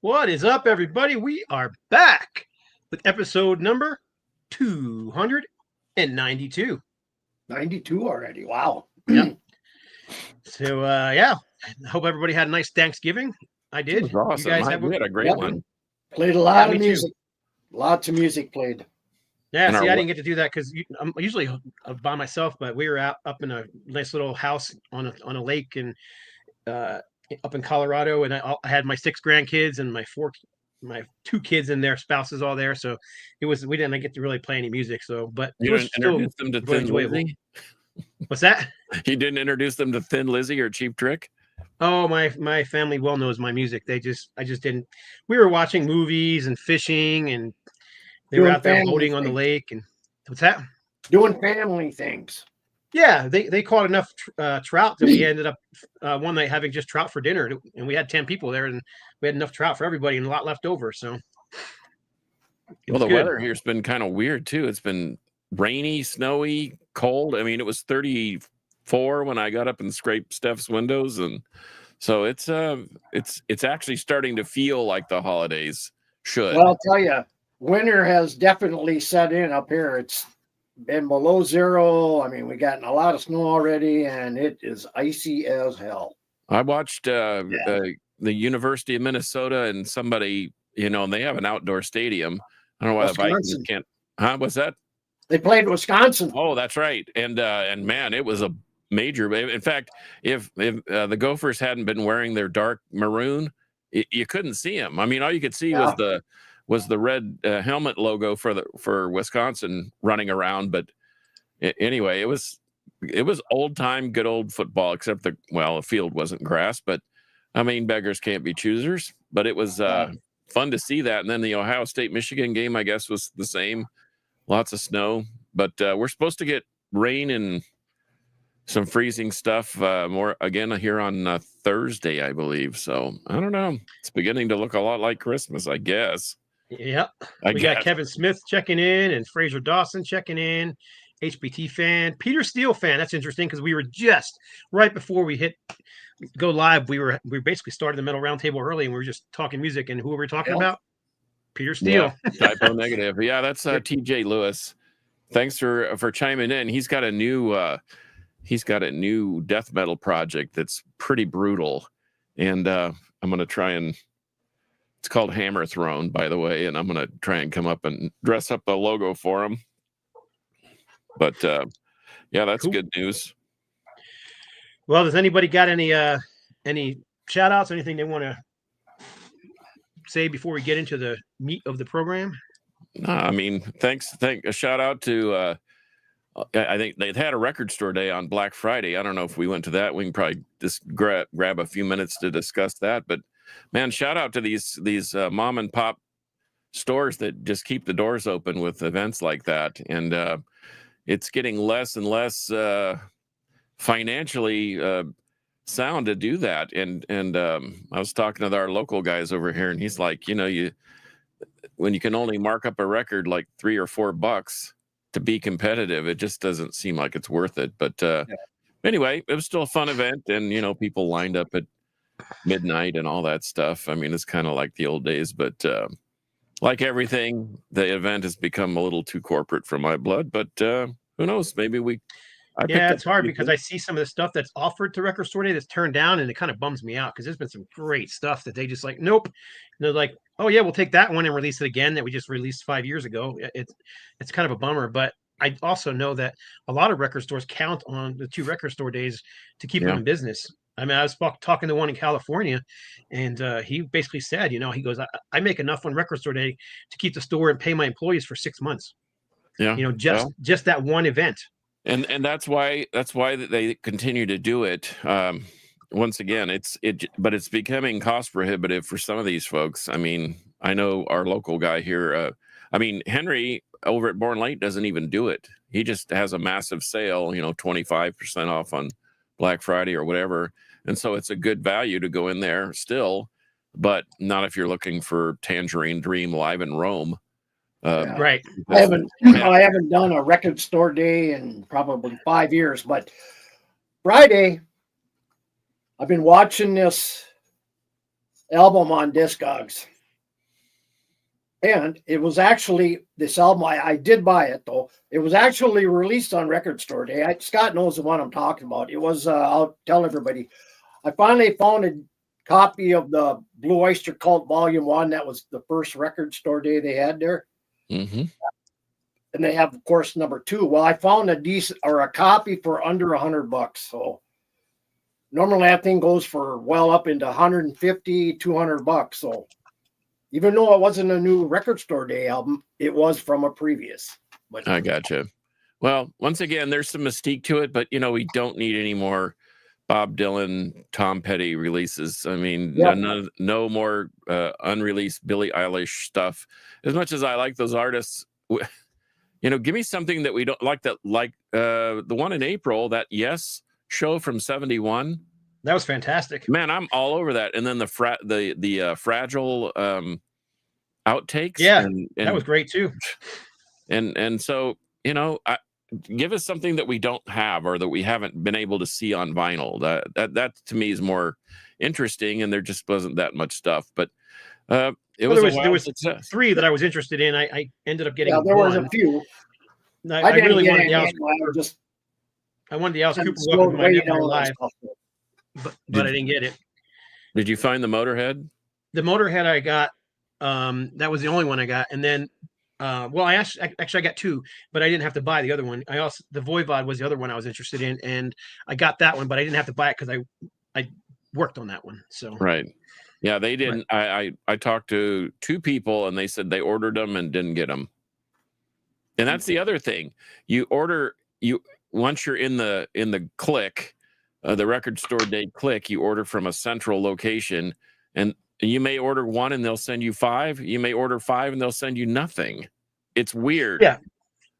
What is up, everybody? We are back with episode number 292. 92 already. Wow. Yep. So, yeah, I hope everybody had a nice Thanksgiving. I It did. was awesome. You guys have We had a great Yep. one. Played a lot me of too. music. Lots of music played. Yeah, And see, our I didn't get to do that because I'm usually by myself, but we were out up in a nice little house on a lake and uh, up in Colorado, and I had my 6 grandkids and my 2 kids and their spouses all there. So we didn't get to really play any music. So, but You it was didn't still introduce them to really Thin enjoyable. Lizzy? What's that? You didn't introduce them to Thin Lizzy or Cheap Trick? Oh, my family well knows my music. I just didn't. We were watching movies and fishing, and they were Doing out there family boating on the things. lake. And what's that? Doing family things. Yeah, they caught enough trout that we ended up one night having just trout for dinner, and we had 10 people there, and we had enough trout for everybody and a lot left over. So, Well, the weather here's been kind of weird too. It's been rainy, snowy, cold. I mean, it was 34 when I got up and scraped Steph's windows, and so it's actually starting to feel like the holidays should. Well, I'll tell you, winter has definitely set in up here. It's been below zero. I mean, we gotten a lot of snow already, and it is icy as hell. I watched the University of Minnesota and somebody, and they have an outdoor stadium. I don't know why the Vikings can't. Huh? What's that? They played Wisconsin. Oh, that's right. And man, it was a major. In fact, if the Gophers hadn't been wearing their dark maroon, you couldn't see them. I mean, all you could see was the red helmet logo for Wisconsin running around. But anyway, it was old time, good old football. Except the field wasn't grass, but I mean, beggars can't be choosers. But it was fun to see that. And then the Ohio State Michigan game, I guess, was the same. Lots of snow, but we're supposed to get rain and some freezing stuff more again here on Thursday, I believe. So I don't know. It's beginning to look a lot like Christmas, I guess. Yep. We got Kevin Smith checking in and Fraser Dawson checking in. HBT fan, Peter Steele fan. That's interesting because we were just right before we hit go live. We basically started the Metal Roundtable early, and we were just talking music. And who were we talking about? Peter Steele. Yeah, Typo Negative. Yeah, that's TJ Lewis. Thanks for chiming in. He's got a new death metal project that's pretty brutal, and I'm gonna try and. It's called Hammer Throne, by the way, and I'm gonna try and come up and dress up a logo for him. But yeah, that's good news. Well, does anybody got any shout outs, anything they want to say before we get into the meat of the program? I mean, a shout out to I think they had a record store day on Black Friday. I don't know if we went to that. We can probably just grab a few minutes to discuss that. But man, shout out to these mom and pop stores that just keep the doors open with events like that. And it's getting less and less financially sound to do that. And I was talking to our local guys over here, and he's like, when you can only mark up a record like $3 or $4 to be competitive, it just doesn't seem like it's worth it. But anyway, it was still a fun event, and people lined up at midnight and all that stuff. I mean, it's kind of like the old days, but like everything, the event has become a little too corporate for my blood. But who knows? Maybe it's hard because I see some of the stuff that's offered to Record Store Day that's turned down, and it kind of bums me out because there's been some great stuff that they just like, nope. And they're like, oh yeah, we'll take that one and release it again that we just released 5 years ago. It's kind of a bummer, but I also know that a lot of record stores count on the 2 Record Store Days to keep them in business. I mean, I was talking to one in California, and he basically said, he goes, I make enough on Record Store Day to keep the store and pay my employees for 6 months. Yeah, just that one event. And that's why they continue to do it. Once again, but it's becoming cost prohibitive for some of these folks. I mean, I know our local guy here. Henry over at Born Late doesn't even do it. He just has a massive sale, 25% off on Black Friday or whatever. And so it's a good value to go in there still, but not if you're looking for Tangerine Dream live in Rome. Right. I haven't done a record store day in probably 5 years, but Friday, I've been watching this album on Discogs. And it was actually this album. I did buy it though. It was actually released on Record Store Day. Scott knows the one I'm talking about. It was. I'll tell everybody. I finally found a copy of the Blue Oyster Cult Volume 1. That was the first Record Store Day they had there. Mm-hmm. And they have, of course, number 2. Well, I found a copy for under $100. So normally that thing goes for well up into 150, $200. So even though it wasn't a new Record Store Day album, it was from a previous. But I gotcha. Well, once again, there's some mystique to it, but we don't need any more Bob Dylan, Tom Petty releases. I mean, Yep. no more unreleased Billie Eilish stuff. As much as I like those artists, give me something that we don't like. The one in April, that Yes show from '71. That was fantastic. Man, I'm all over that. And then the Fragile outtakes. Yeah, and that was great too. And so give us something that we don't have or that we haven't been able to see on vinyl. That to me is more interesting, and there just wasn't that much stuff. But there was success. 3 that I was interested in. I ended up getting there was one. a few. I really wanted the Alice. Just I wanted the Alice Cooper slowed Welcome to My way Never down on Alive, stuff. but I didn't get it. Did you find the Motorhead? The Motorhead I got. That was the only one I got, and then. I actually got 2, but I didn't have to buy the other one. The Voivod was the other one I was interested in, and I got that one, but I didn't have to buy it because I worked on that one. So right, yeah, they didn't. Right. I talked to 2 people, and they said they ordered them and didn't get them. And that's the other thing. Once you're in the click, the Record Store Day click, you order from a central location, and you may order 1 and they'll send you 5. You may order 5 and they'll send you nothing. It's weird.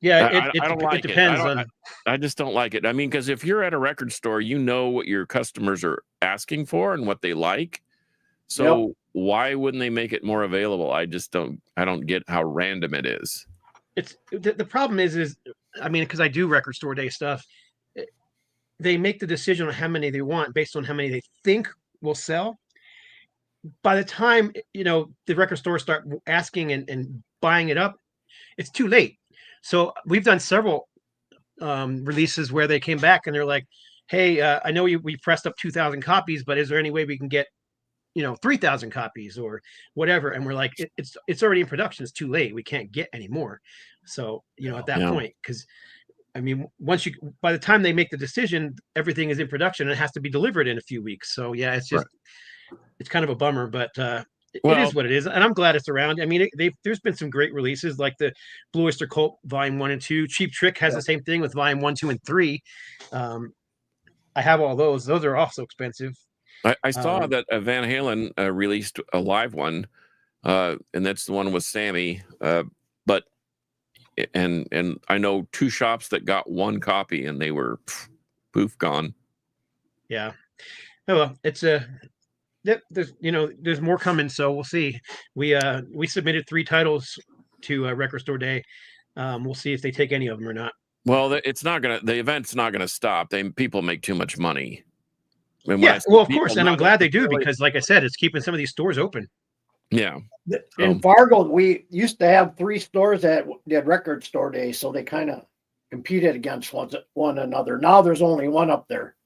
Yeah. I don't like it depends it. I just don't like it. I mean, because if you're at a record store, you know what your customers are asking for and what they like. So why wouldn't they make it more available? I don't get how random it is. It's the problem is I mean, because I do Record Store Day stuff, they make the decision on how many they want based on how many they think will sell. By the time the record stores start asking and buying it up, it's too late. So we've done several releases where they came back and they're like, "Hey, I know we pressed up 2,000 copies, but is there any way we can get 3,000 copies or whatever?" And we're like, "It's already in production. It's too late. We can't get any more." So at that point, because I mean, by the time they make the decision, everything is in production and it has to be delivered in a few weeks. So yeah, it's just. Right. It's kind of a bummer, but it is what it is, and I'm glad it's around. I mean, there's been some great releases like the Blue Oyster Cult Volume 1 and 2. Cheap Trick has the same thing with Volume 1, 2, and 3. I have all those. Those are also expensive. I saw that Van Halen released a live one, and that's the one with Sammy. But I know 2 shops that got 1 copy, and they were poof gone. Yeah. Oh well, it's a. There's more coming, so we'll see. We submitted 3 titles to Record Store Day. We'll see if they take any of them or not. Well, the event's not gonna stop. People make too much money. Well, of course, and I'm glad they do because, like I said, it's keeping some of these stores open. Yeah. In Fargo, we used to have 3 stores that did Record Store Day, so they kind of competed against one another. Now there's only 1 up there.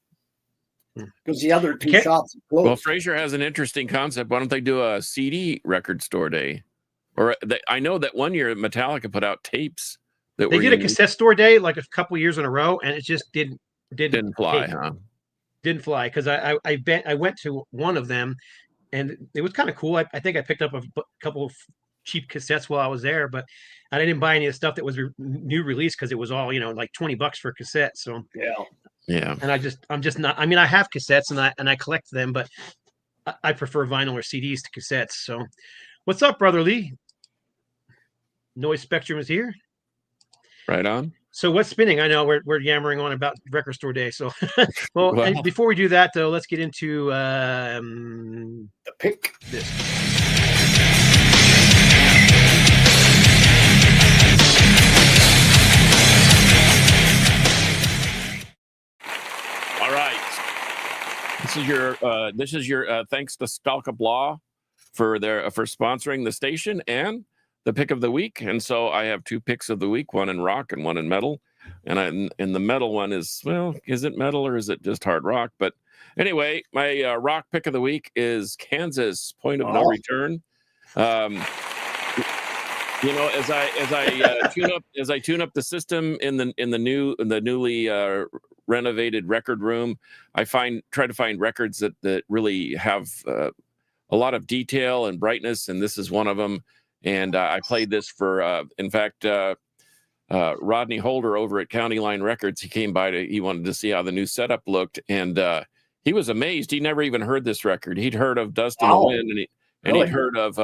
Because the other 2 shops are closed. Well, Fraser has an interesting concept. Why don't they do a CD Record Store Day? Or I know that one year Metallica put out tapes that they did a cassette store day like a couple years in a row, and it just didn't fly, huh? Didn't fly because I went to one of them, and it was kind of cool. I think I picked up a couple of cheap cassettes while I was there, but I didn't buy any of the stuff that was new release because it was all like $20 for a cassette. So yeah. And I'm just not. I mean, I have cassettes and I collect them, but I prefer vinyl or CDs to cassettes. So, what's up, Brother Lee? Noise Spectrum is here. Right on. So what's spinning? I know we're yammering on about Record Store Day. So, well, before we do that, though, let's get into the pick. All right. This is your thanks to Stalka Blah for sponsoring the station and the pick of the week, and so I have 2 picks of the week, one in rock and one in metal. And the metal one is, well, is it metal or is it just hard rock? But anyway, my rock pick of the week is Kansas, Point of No Return. As I tune up the system in the newly renovated record room, I try to find records that really have a lot of detail and brightness, and this is one of them. And I played this for, in fact, Rodney Holder over at County Line Records. He came by he wanted to see how the new setup looked, and he was amazed. He never even heard this record. He'd heard of Dust in the Wind, and he'd heard of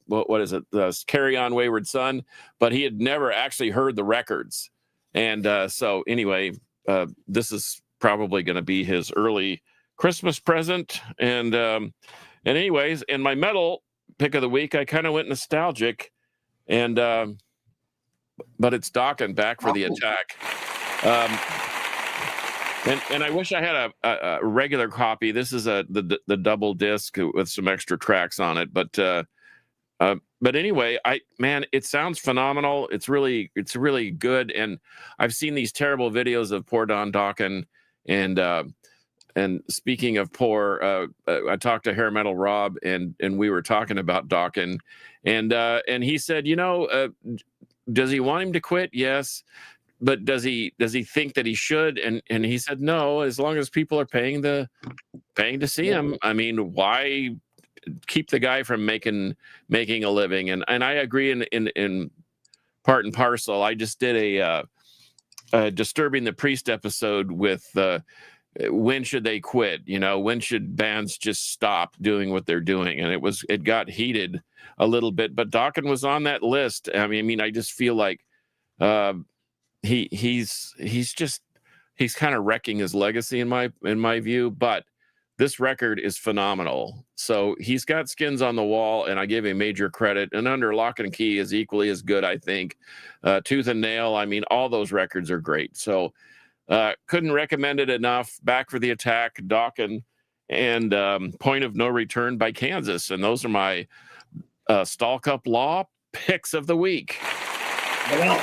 what is it? Carry On Wayward Son, but he had never actually heard the records. And so anyway, this is probably going to be his early Christmas present. And anyways, in my metal pick of the week, I kind of went nostalgic, and but it's Dokken back for the attack. And I wish I had a regular copy. This is the double disc with some extra tracks on it. But anyway, it sounds phenomenal. It's really good. And I've seen these terrible videos of poor Don Dokken. And speaking of poor, I talked to Hair Metal Rob, and we were talking about Dokken, and he said, does he want him to quit? Yes. But does he think that he should? And he said no, as long as people are paying to see him. I mean, why keep the guy from making a living? And I agree in part and parcel. I just did a Disturbing the Priest episode with when should they quit? When should bands just stop doing what they're doing? And it got heated a little bit, but Dokken was on that list. I mean, I just feel like he's kind of wrecking his legacy in my view, but this record is phenomenal. So he's got skins on the wall, and I give him major credit. And Under Lock and Key is equally as good, I think. Tooth and Nail, I mean, all those records are great. So couldn't recommend it enough. Back for the Attack, Dokken, and Point of No Return by Kansas. And those are my Stall Cup Law picks of the week. Well,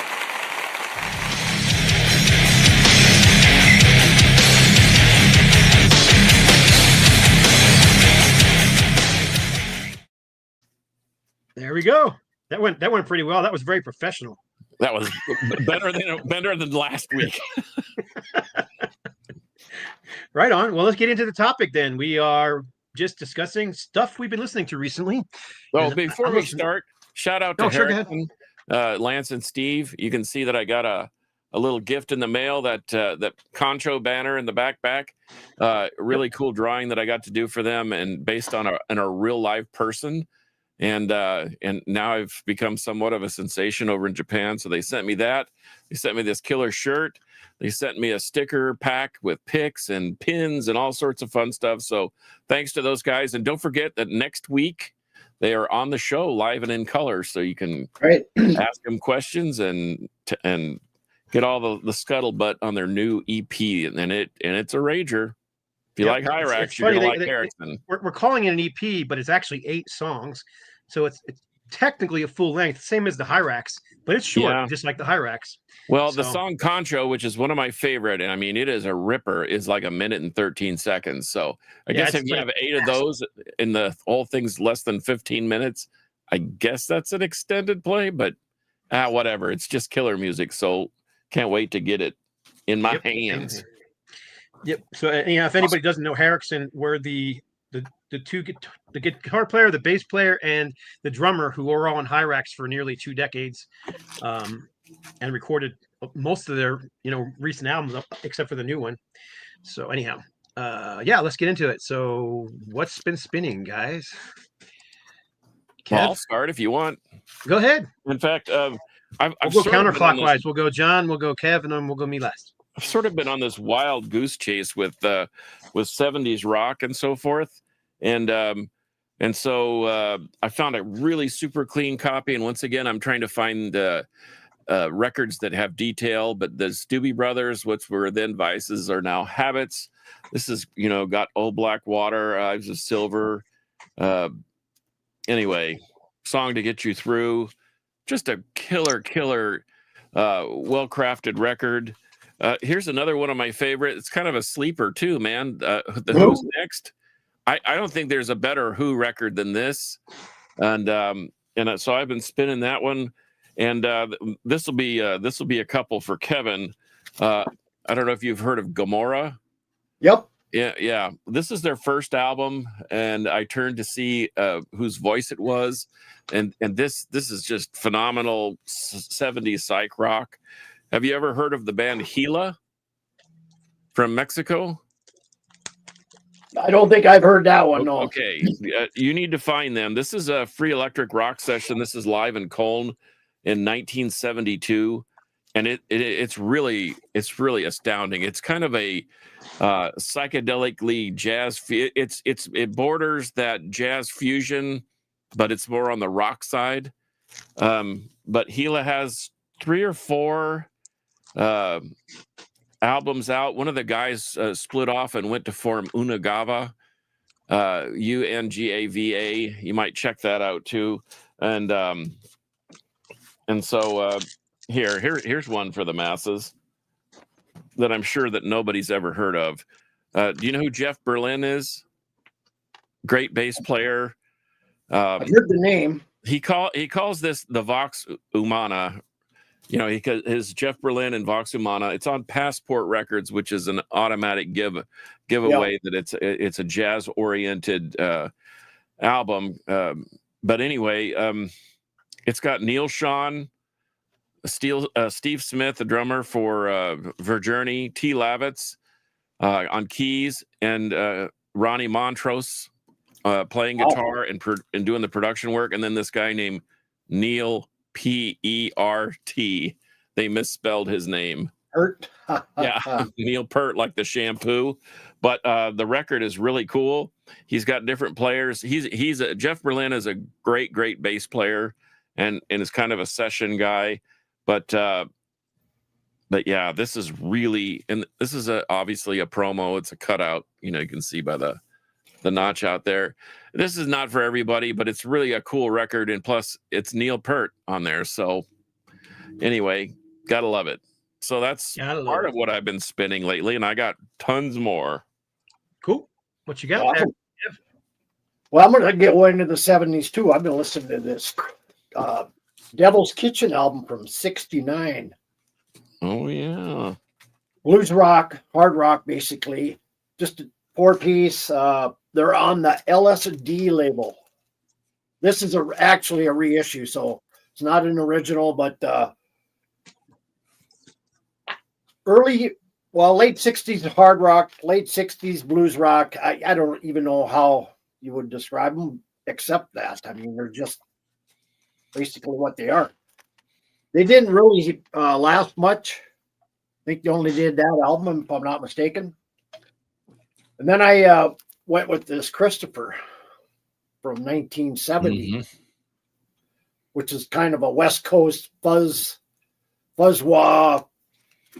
there we go. That went pretty well. That was very professional. That was better than last week. Right on. Well, let's get into the topic then. We are just discussing stuff we've been listening to recently. Well, before we start, shout out to Harrison, Lance, and Steve. You can see that I got a little gift in the mail, that Concho banner in the backpack. Really cool drawing that I got to do for them, and based on a real live person. And now I've become somewhat of a sensation over in Japan. So they sent me that. They sent me this killer shirt. They sent me a sticker pack with pics and pins and all sorts of fun stuff. So thanks to those guys. And don't forget that next week they are on the show live and in color. So you can ask them questions and get all the scuttlebutt on their new EP. And it's a rager. If you like Hyrax, you're going to like Harrison. We're calling it an EP, but it's actually 8 songs. So it's technically a full length, same as the Hyrax, but it's short, just like the Hyrax. Well, the song Concho, which is one of my favorite, and I mean, it is a ripper, is like 1 minute and 13 seconds. So I guess if you have 8 of those and the whole thing's less than 15 minutes, I guess that's an extended play, but whatever. It's just killer music. So can't wait to get it in my hands. Yep. So if anybody doesn't know Harrison, we're the guitar player, the bass player, and the drummer who were all in Hyrax for nearly 2 decades, and recorded most of their recent albums except for the new one. So anyhow, let's get into it. So what's been spinning, guys? Well, I'll start if you want. Go ahead. In fact, I've we'll go counterclockwise. We'll go John, we'll go Kev, and then we'll go me last. I've sort of been on this wild goose chase with 70s rock and so forth. And so I found a really super clean copy. And once again, I'm trying to find records that have detail, but the Doobie Brothers, which were then Vices, are now Habits. This is, got Old Black Water, Eyes of Silver. Anyway, song to get you through. Just a killer, well-crafted record. Here's another one of my favorite. It's kind of a sleeper too, man. The Who's Next. I don't think there's a better Who record than this, and so I've been spinning that one, and this will be a couple for Kevin. I don't know if you've heard of Gomorrah. Yep. Yeah. This is their first album, and I turned to see whose voice it was, and this is just phenomenal 70s psych rock. Have you ever heard of the band Gila from Mexico? I don't think I've heard that one. No. Okay, you need to find them. This is a Free Electric Rock session. This is live in Cologne in 1972. And it's really astounding. It's kind of a psychedelically jazz. It borders that jazz fusion, but it's more on the rock side. But Gila has 3 or 4 albums out. One of the guys split off and went to form Unagava, Ungava. You might check that out too. And so. Here's one for the masses that I'm sure that nobody's ever heard of. Do you know who Jeff Berlin is? Great bass player. I've heard the name. He calls this the Vox Humana. You know, his Jeff Berlin and Vox Humana. It's on Passport Records, which is an automatic giveaway that it's a jazz oriented album. But anyway, it's got Neil Schon, Steve Smith, the drummer for Verjourney, T. Lavitz on keys, and Ronnie Montrose playing guitar and doing the production work, and then this guy named Neil P-E-R-T. They misspelled his name. Pert. Yeah, Neil Peart, like the shampoo. But the record is really cool. He's got different players. Jeff Berlin is a great bass player and is kind of a session guy. But yeah, this is really, and this is obviously a promo. It's a cutout, you can see by the notch out there. This is not for everybody, but it's really a cool record, and plus it's Neil Peart on there. So anyway, gotta love it. So that's part of what I've been spinning lately, and I got tons more. Cool. What you got? Awesome. Well, I'm gonna get one into the 70s too. I've been listening to this Devil's Kitchen album from '69. Oh yeah, blues rock, hard rock, basically. Just a 4-piece. They're on the LSD label. This is actually a reissue, so it's not an original, but late '60s hard rock, late '60s blues rock. I don't even know how you would describe them, except that. I mean, they're just basically what they are. They didn't really last much. I think they only did that album, if I'm not mistaken. And then I went with this Christopher from 1970, which is kind of a West Coast fuzz-wah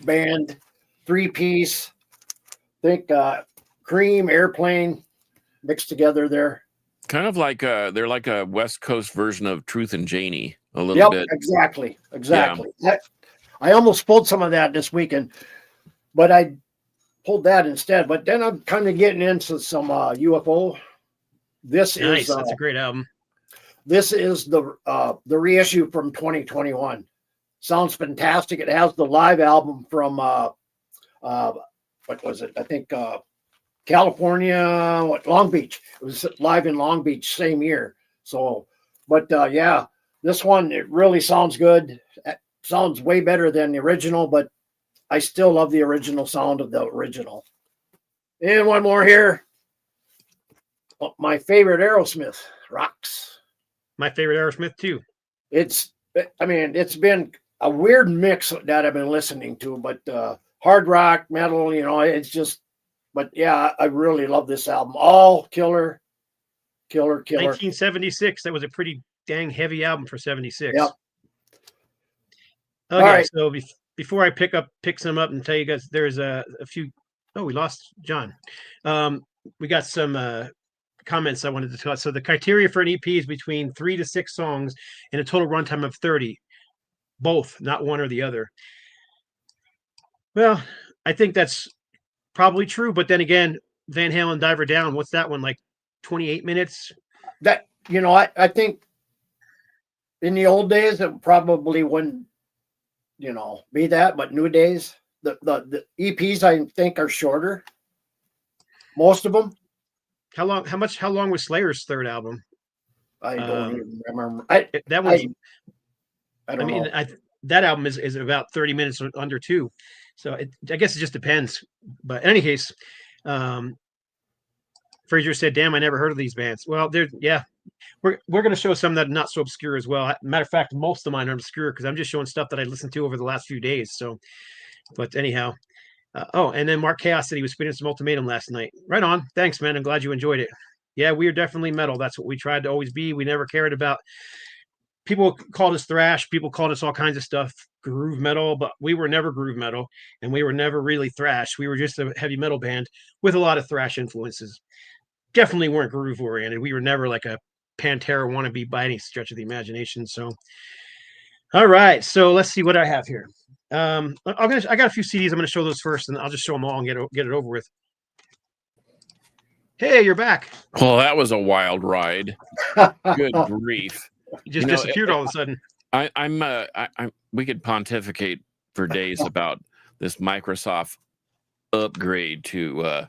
band, 3-piece. I think Cream, Airplane mixed together there. Kind of like they're like a West Coast version of Truth and Janie, a little bit. Exactly. Yeah. I almost pulled some of that this weekend, but I pulled that instead. But then I'm kind of getting into some UFO. This nice. That's a great album. This is the reissue from 2021. Sounds fantastic. It has the live album from what was it? I think California, Long Beach. It was live in Long Beach same year. So, but yeah, this one, it really sounds good. It sounds way better than the original, but I still love the original sound of the original. And one more here. My favorite Aerosmith, Rocks. My favorite Aerosmith too. It's been a weird mix that I've been listening to, but hard rock, metal, it's just, but yeah, I really love this album. All killer. 1976. That was a pretty dang heavy album for 76. Yep. Okay, right. So before I pick some up and tell you guys, there's a few. Oh, we lost John. We got some comments I wanted to discuss. So the criteria for an EP is between 3 to 6 songs and a total runtime of 30. Both, not one or the other. Well, I think that's probably true, but then again, Van Halen Diver Down, what's that one, like 28 minutes? That, I think in the old days it probably wouldn't, be that, but nowadays the EPs I think are shorter. Most of them. How long was Slayer's third album? I don't even remember. That was I don't know. That album is about 30 minutes or under 2. So I guess it just depends. But in any case, Fraser said, "Damn, I never heard of these bands." Well, we're going to show some that are not so obscure as well. Matter of fact, most of mine are obscure because I'm just showing stuff that I listened to over the last few days. So, but anyhow, and then Mark Chaos said he was spinning some Ultimatum last night. Right on. Thanks, man. I'm glad you enjoyed it. Yeah, we are definitely metal. That's what we tried to always be. We never cared about. People called us thrash. People called us all kinds of stuff, groove metal, but we were never groove metal, and we were never really thrash. We were just a heavy metal band with a lot of thrash influences. Definitely weren't groove oriented. We were never like a Pantera wannabe by any stretch of the imagination. So, all right. So let's see what I have here. I got a few CDs. I'm going to show those first, and I'll just show them all and get it over with. Hey, you're back. Well, that was a wild ride. Good grief. You just disappeared all of a sudden. We could pontificate for days about this Microsoft upgrade to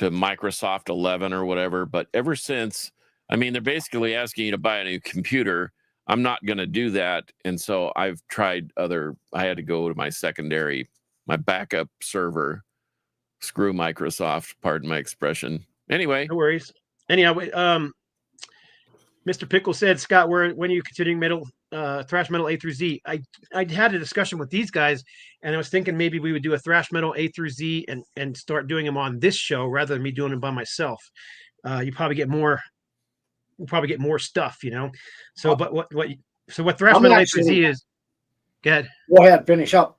Microsoft 11 or whatever. But ever since, they're basically asking you to buy a new computer. I'm not going to do that. And so I've tried I had to go to my backup server, screw Microsoft, pardon my expression. Anyway. No worries. Anyhow, Mr. Pickle said, Scott, when are you considering thrash metal A through Z? I had a discussion with these guys, and I was thinking maybe we would do a thrash metal A through Z and start doing them on this show rather than me doing them by myself. You probably get more. We'll probably get more stuff, So, but what thrash metal A through Z is? Go ahead. Go ahead. Finish up.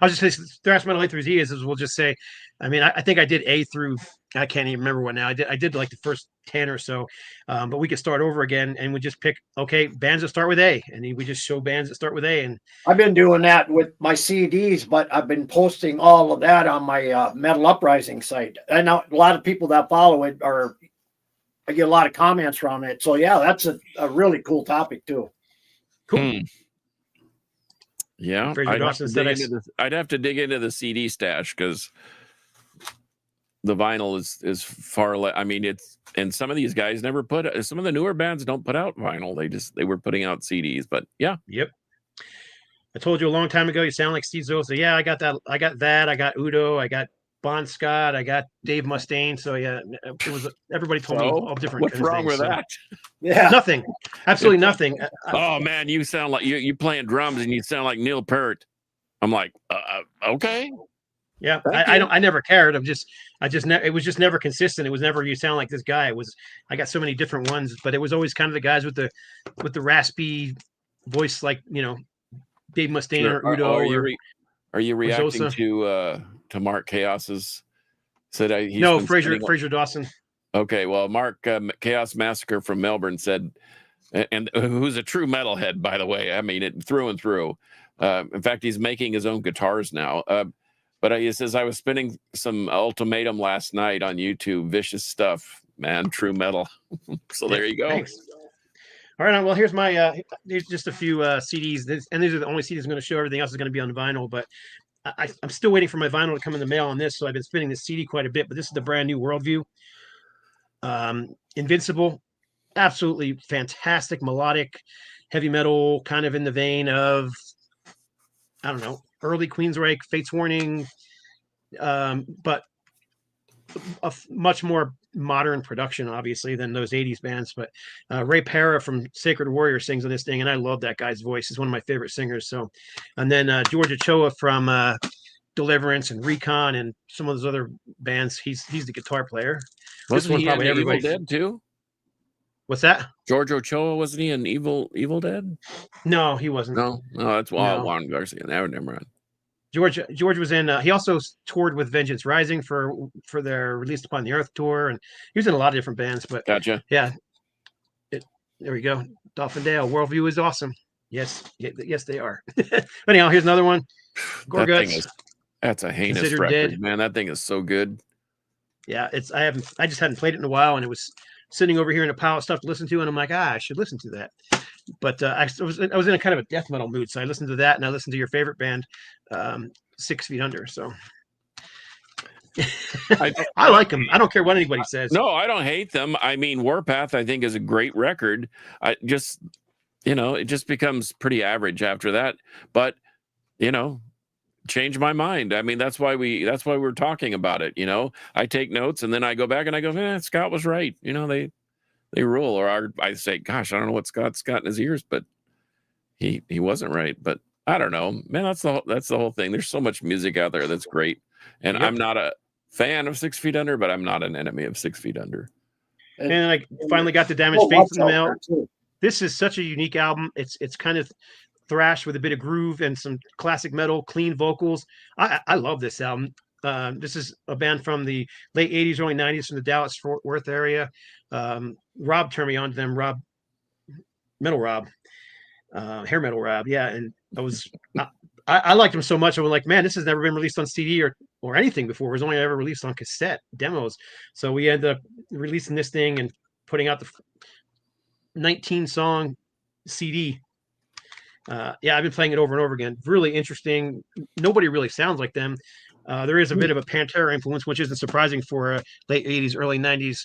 I was just saying thrash metal A through Z is we'll just say. I think I did A through. I can't even remember what now. I did like the first 10 or so, but we could start over again and we just pick bands that start with A, and we just show bands that start with A. And I've been doing that with my CDs, but I've been posting all of that on my Metal Uprising site. I know a lot of people that follow it I get a lot of comments from it. So yeah, that's a really cool topic too. Cool. Yeah, I'd have to dig into the CD stash because the vinyl is far less. And some of these guys some of the newer bands don't put out vinyl. They were putting out CDs, but yeah. Yep. I told you a long time ago, you sound like Steve Zoll. So yeah, I got that. I got Udo. I got Bon Scott. I got Dave Mustaine. So yeah, everybody told me all different. What's wrong with that? Yeah. Nothing. Absolutely nothing. Oh man, you sound like you playing drums and you sound like Neil Peart. I'm like, okay. Yeah, I never cared. it was just never consistent. It was never you sound like this guy. I got so many different ones, but it was always kind of the guys with the raspy voice, like Dave Mustaine or Udo. Are you reacting to Mark Chaos's? No, Fraser Dawson. Okay, well, Mark Chaos Massacre from Melbourne said, and who's a true metalhead, by the way. It through and through. In fact, he's making his own guitars now. But he says, I was spinning some Ultimatum last night on YouTube. Vicious stuff, man. True metal. So there you go. Thanks. All right. Well, here's here's just a few CDs. And these are the only CDs I'm going to show. Everything else is going to be on vinyl. But I'm still waiting for my vinyl to come in the mail on this. So I've been spinning this CD quite a bit. But this is the brand new Worldview. Invincible. Absolutely fantastic, melodic, heavy metal, kind of in the vein of, I don't know, early Queensryche, Fates Warning, but a much more modern production, obviously, than those 80s bands. But Ray Parra from Sacred Warrior sings on this thing, and I love that guy's voice. He's one of my favorite singers. So, and then George Ochoa from Deliverance and Recon and some of those other bands. He's the guitar player. Wasn't he in Evil Dead too? What's that? George Ochoa, wasn't he in Evil Dead? No, he wasn't. No, that's Juan Garcia. Never mind. George was in. He also toured with Vengeance Rising for their Released Upon the Earth tour, and he was in a lot of different bands. But Gotcha. yeah, there we go. Dolphin Dale. Worldview is awesome. Yes, yes, they are. Anyhow, here's another one. Gorguts. That's a heinous Considered record, Dead. man. That thing is so good. Yeah, I just hadn't played it in a while, and it was sitting over here in a pile of stuff to listen to, and I'm like, I should listen to that. But I was in a kind of a death metal mood, so I listened to that, and I listened to your favorite band, 6 Feet Under. So I like them. I don't care what anybody says. No, I don't hate them. I mean, Warpath, I think, is a great record. I just, it just becomes pretty average after that. But, change my mind. I mean, that's why we're talking about it. I take notes and then I go back and I go, man, Scott was right. They rule. Or I say, gosh, I don't know what Scott's got in his ears, but he wasn't right. But I don't know, man. That's the whole thing. There's so much music out there that's great, and Yep. I'm not a fan of 6 Feet Under, but I'm not an enemy of 6 Feet Under. And I finally got the Damaged Faith in the mail. This is such a unique album. It's kind of thrash with a bit of groove and some classic metal, clean vocals. I love this album. This is a band from the late 80s, early 90s from the Dallas-Fort Worth area. Rob turned me on to them. Hair Metal Rob. Yeah. And I liked them so much. I was like, man, this has never been released on CD or anything before. It was only ever released on cassette demos. So we ended up releasing this thing and putting out the 19 song CD. I've been playing it over and over again. Really interesting. Nobody really sounds like them. There is a bit of a Pantera influence, which isn't surprising for a late 80s, early 90s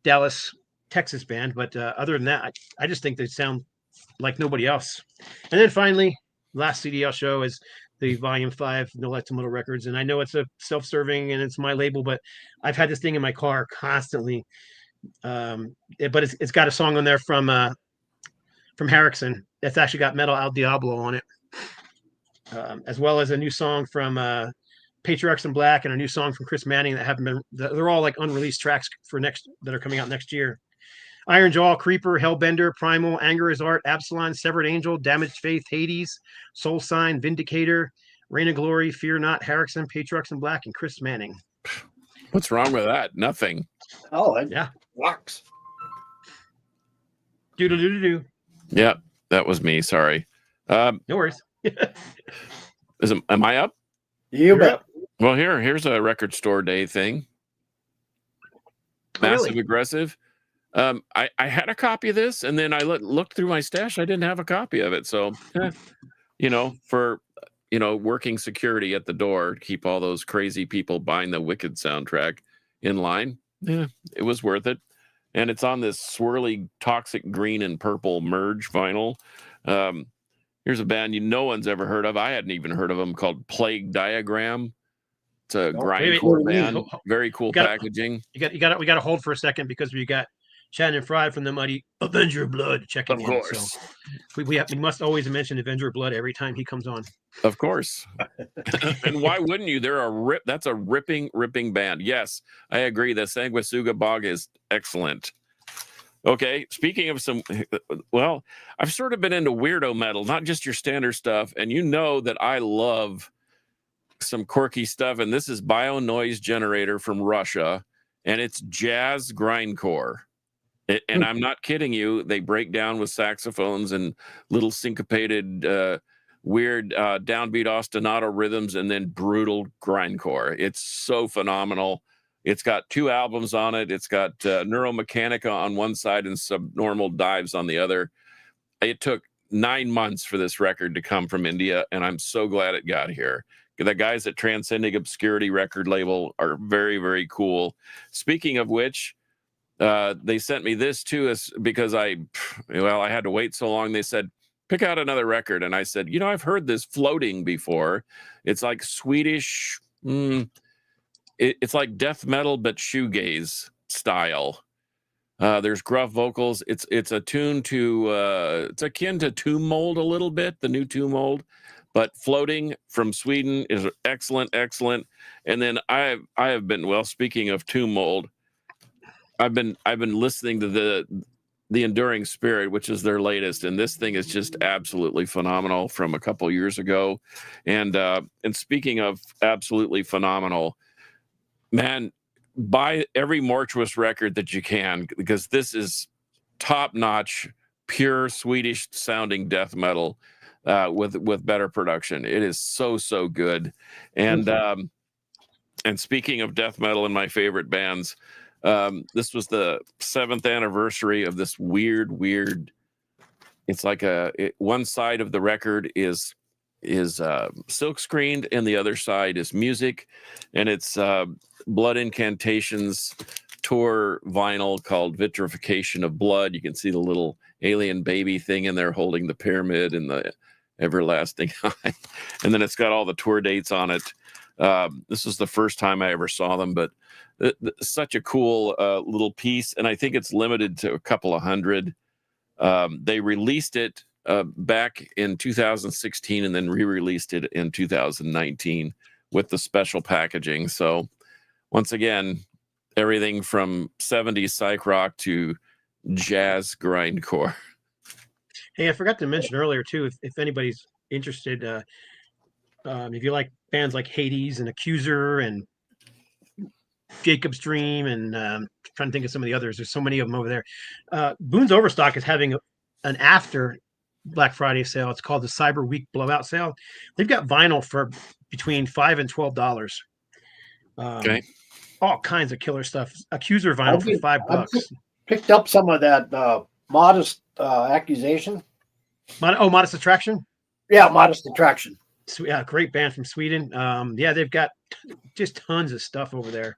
Dallas, Texas band. But other than that, I just think they sound like nobody else. And then finally, last CD I'll show is the Volume 5 No Light to Metal Records. And I know it's a self-serving and it's my label, but I've had this thing in my car constantly. But it's got a song on there from Harrison. That's actually got Metal Al Diablo on it, as well as a new song from Patriarchs in Black and a new song from Chris Manning that haven't been. They're all like unreleased tracks that are coming out next year. Iron Jaw, Creeper, Hellbender, Primal, Anger is Art, Absalon, Severed Angel, Damaged Faith, Hades, Soul Sign, Vindicator, Reign of Glory, Fear Not, Harrison, Patriarchs in Black, and Chris Manning. What's wrong with that? Nothing. Oh, yeah, rocks. Do. Yeah, that was me. Sorry. No worries. Am I up? You bet. Well, here's a record store day thing. Massive Aggressive. I had a copy of this, and then I looked through my stash. I didn't have a copy of it, so for working security at the door, keep all those crazy people buying the Wicked soundtrack in line. Yeah, it was worth it. And it's on this swirly toxic green and purple merge vinyl. Here's a band no one's ever heard of. I hadn't even heard of them, called Plague Diagram. It's a grindcore band. Very cool packaging. We got to hold for a second because we got Shannon Fry from the mighty Avenger Blood checking in. Of course. So we must always mention Avenger Blood every time he comes on. Of course. And why wouldn't you? That's a ripping band. Yes, I agree. The Sanguisuga Bog is excellent. Okay, speaking of I've sort of been into weirdo metal, not just your standard stuff. And you know that I love some quirky stuff. And this is Bio Noise Generator from Russia. And it's jazz grindcore. And I'm not kidding you. They break down with saxophones and little syncopated, weird downbeat ostinato rhythms and then brutal grindcore. It's so phenomenal. It's got 2 albums on it. It's got Neuromechanica on one side and Subnormal Dives on the other. It took 9 months for this record to come from India, and I'm so glad it got here. The guys at Transcending Obscurity record label are very, very cool. Speaking of which, they sent me this too, because I had to wait so long. They said, pick out another record. And I said, I've heard this Floating before. It's like Swedish. It's like death metal, but shoegaze style. There's gruff vocals. It's a tune to, it's akin to Tomb Mold a little bit, the new Tomb Mold. But Floating from Sweden is excellent. And then I have been, speaking of Tomb Mold, I've been listening to The Enduring Spirit, which is their latest, and this thing is just absolutely phenomenal from a couple years ago. And speaking of absolutely phenomenal, man, buy every Mortuous record that you can, because this is top-notch, pure Swedish sounding death metal with better production. It is so good. And speaking of death metal and my favorite bands, this was the 7th anniversary of this weird. It's like one side of the record is silk screened and the other side is music, and it's Blood Incantations tour vinyl called Vitrification of Blood. You can see the little alien baby thing in there holding the pyramid and the everlasting eye, and then it's got all the tour dates on it. This was the first time I ever saw them, but such a cool little piece, and I think it's limited to a couple of hundred. They released it back in 2016 and then re-released it in 2019 with the special packaging. So once again, everything from 70s psych rock to jazz grindcore. Hey, I forgot to mention earlier too, if anybody's interested, if you like bands like Hades and Accuser and Jacob's Dream and trying to think of some of the others, there's so many of them over there. Boone's Overstock is having an after Black Friday sale. It's called the Cyber Week Blowout Sale. They've got vinyl for between $5 and $12. Okay. All kinds of killer stuff. Accuser vinyl for $5. Picked up some of that Modest Accusation. Modest Attraction. Yeah, Modest Attraction. Yeah, great band from Sweden. Yeah, they've got just tons of stuff over there.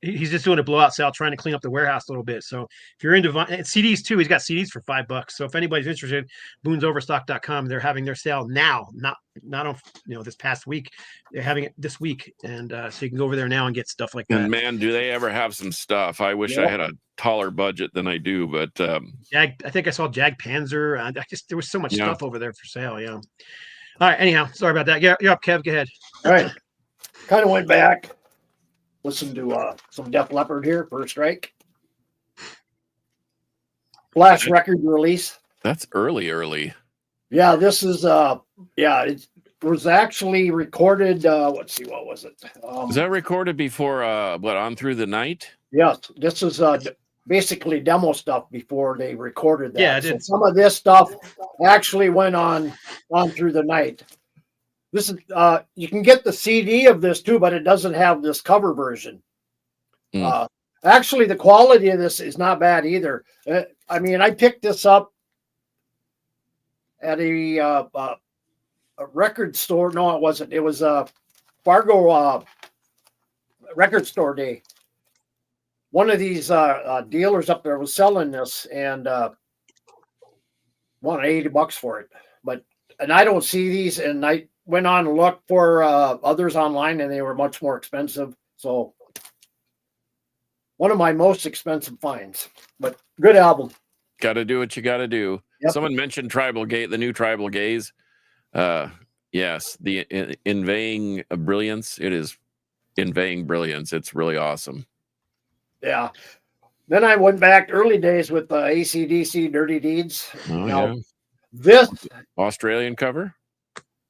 He's just doing a blowout sale, trying to clean up the warehouse a little bit. So if you're into CDs too, he's got CDs for $5. So if anybody's interested, boonsoverstock.com. They're having their sale now, not on this past week. They're having it this week, and so you can go over there now and get stuff like that. And man, do they ever have some stuff? I wish I had a taller budget than I do, but I think I saw Jag Panzer. There was so much stuff over there for sale. Yeah. All right. Anyhow, sorry about that. You're up, Kev. Go ahead. All right. Kind of went back. Listen to some Def Leppard here, First Strike. Last record release. That's early. Yeah, this is it was actually recorded. Let's see, what was it? Was that recorded before On Through the Night? Yes, this is basically demo stuff before they recorded that. Yeah, so some of this stuff actually went on Through the Night. This is you can get the CD of this too, but it doesn't have this cover version. Actually, the quality of this is not bad either. I mean, I picked this up at a record store. No, it wasn't. It was a Fargo record store day. One of these dealers up there was selling this and wanted $80 for it. And I don't see these, and I went on and looked for others online, and they were much more expensive. So one of my most expensive finds, but good album. Got to do what you got to do. Yep. Someone mentioned Tribal Gaze, the new Tribal Gaze. Yes, the Inveighing Brilliance. It is Inveighing Brilliance. It's really awesome. Yeah. Then I went back early days with AC/DC Dirty Deeds. Yeah. This Australian cover.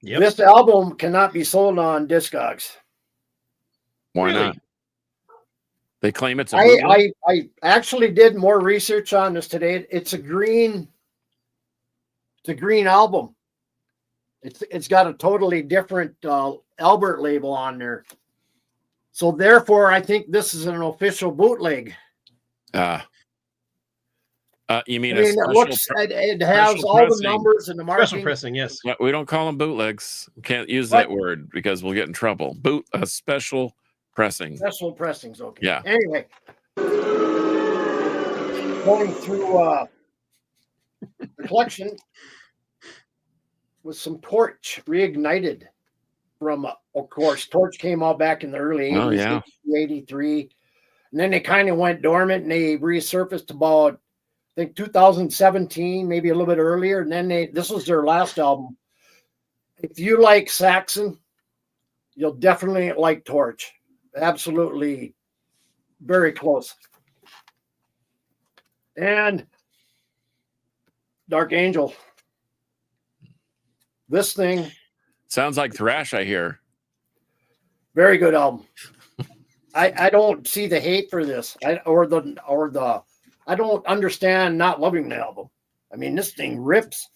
Yep. This album cannot be sold on Discogs. Why not? They claim it's a I actually did more research on this today. It's a green album. It's got a totally different Albert label on there. So therefore, I think this is an official bootleg. You mean it has all the numbers and the marking. Special pressing, yes. We don't call them bootlegs. We can't use that word because we'll get in trouble. Special pressing. Special pressings, okay. Yeah. Anyway, going through the collection with some Torch Reignited from, of course, Torch came out back in the early 80s, 83. And then they kind of went dormant and they resurfaced about, I think 2017, maybe a little bit earlier. And then this was their last album. If you like Saxon, you'll definitely like Torch. Absolutely very close. And Dark Angel. This thing, Sounds like thrash, I hear. very good album. I don't see the hate for this. I don't understand not loving the album. I mean, this thing rips.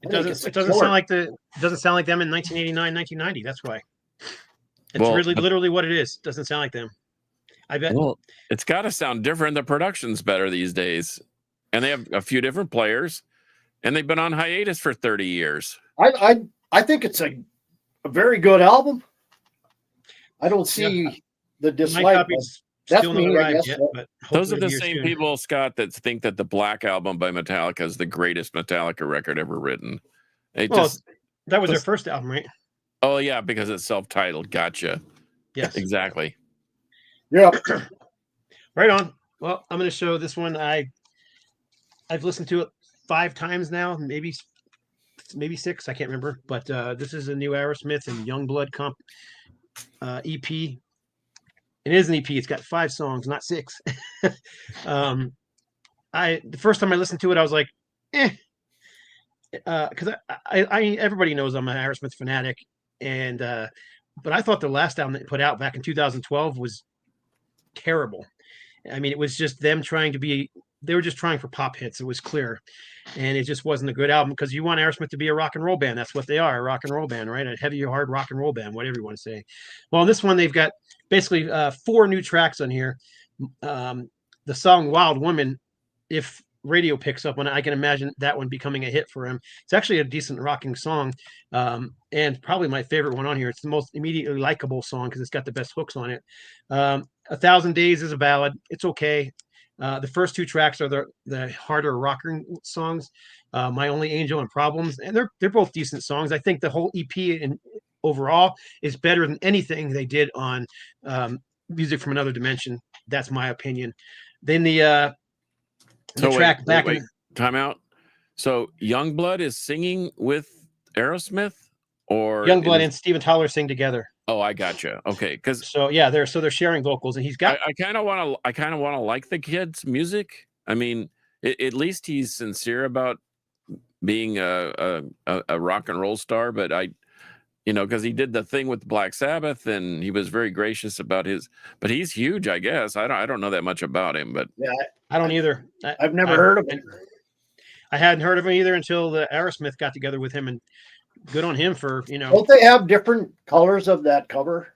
It doesn't sound like them in 1989, 1990. That's why. It's Well, really literally what it is. Doesn't sound like them. I bet. Well, it's got to sound different. The production's better these days, and they have a few different players, and they've been on hiatus for 30 years. I think it's a very good album. I don't see the My dislike. copy's That's still not me, I arrived guess, yet, but but Those are hopefully the here same soon. people, Scott, that think that the Black Album by Metallica is the greatest Metallica record ever written. It Well, just, that was their just- first album, right? oh yeah, because it's self-titled. Gotcha. Yes. Exactly. yeah, Right on. Well, I'm going to show this one. I've listened to it 5 times now, maybe 6. I can't remember. But this is a new Aerosmith and Youngblood comp EP. It is an EP. It's got 5 songs, not 6. The first time I listened to it, I was like, because I everybody knows I'm an Aerosmith fanatic, and but I thought the last album they put out back in 2012 was terrible. I mean, it was just them trying to be. They were just trying for pop hits. It was clear, and it just wasn't a good album because you want Aerosmith to be a rock and roll band. That's what they are, a rock and roll band, right? A heavy, hard rock and roll band, whatever you want to say. Well, in this one, they've got basically 4 new tracks on here. The song "Wild Woman," if radio picks up on it, I can imagine that one becoming a hit for him. It's actually a decent rocking song, and probably my favorite one on here. It's the most immediately likable song because it's got the best hooks on it. 1,000 Days is a ballad. It's okay. The first 2 tracks are the harder rocking songs, My Only Angel and Problems, and they're both decent songs. I think the whole EP and overall is better than anything they did on Music from Another Dimension. That's my opinion. Then the track back in time out. So Youngblood is singing with Aerosmith, or Youngblood and Steven Tyler sing together. Oh, I gotcha. Okay, because So yeah, they're sharing vocals, and he's got I kind of want to like the kid's music. I mean, at least he's sincere about being a rock and roll star. But because he did the thing with Black Sabbath, and he was very gracious about his. But he's huge, I guess. I don't know that much about him, but yeah. I don't either. I've never heard of it. I hadn't heard of him either until the Aerosmith got together with him, and good on him for Don't they have different colors of that cover?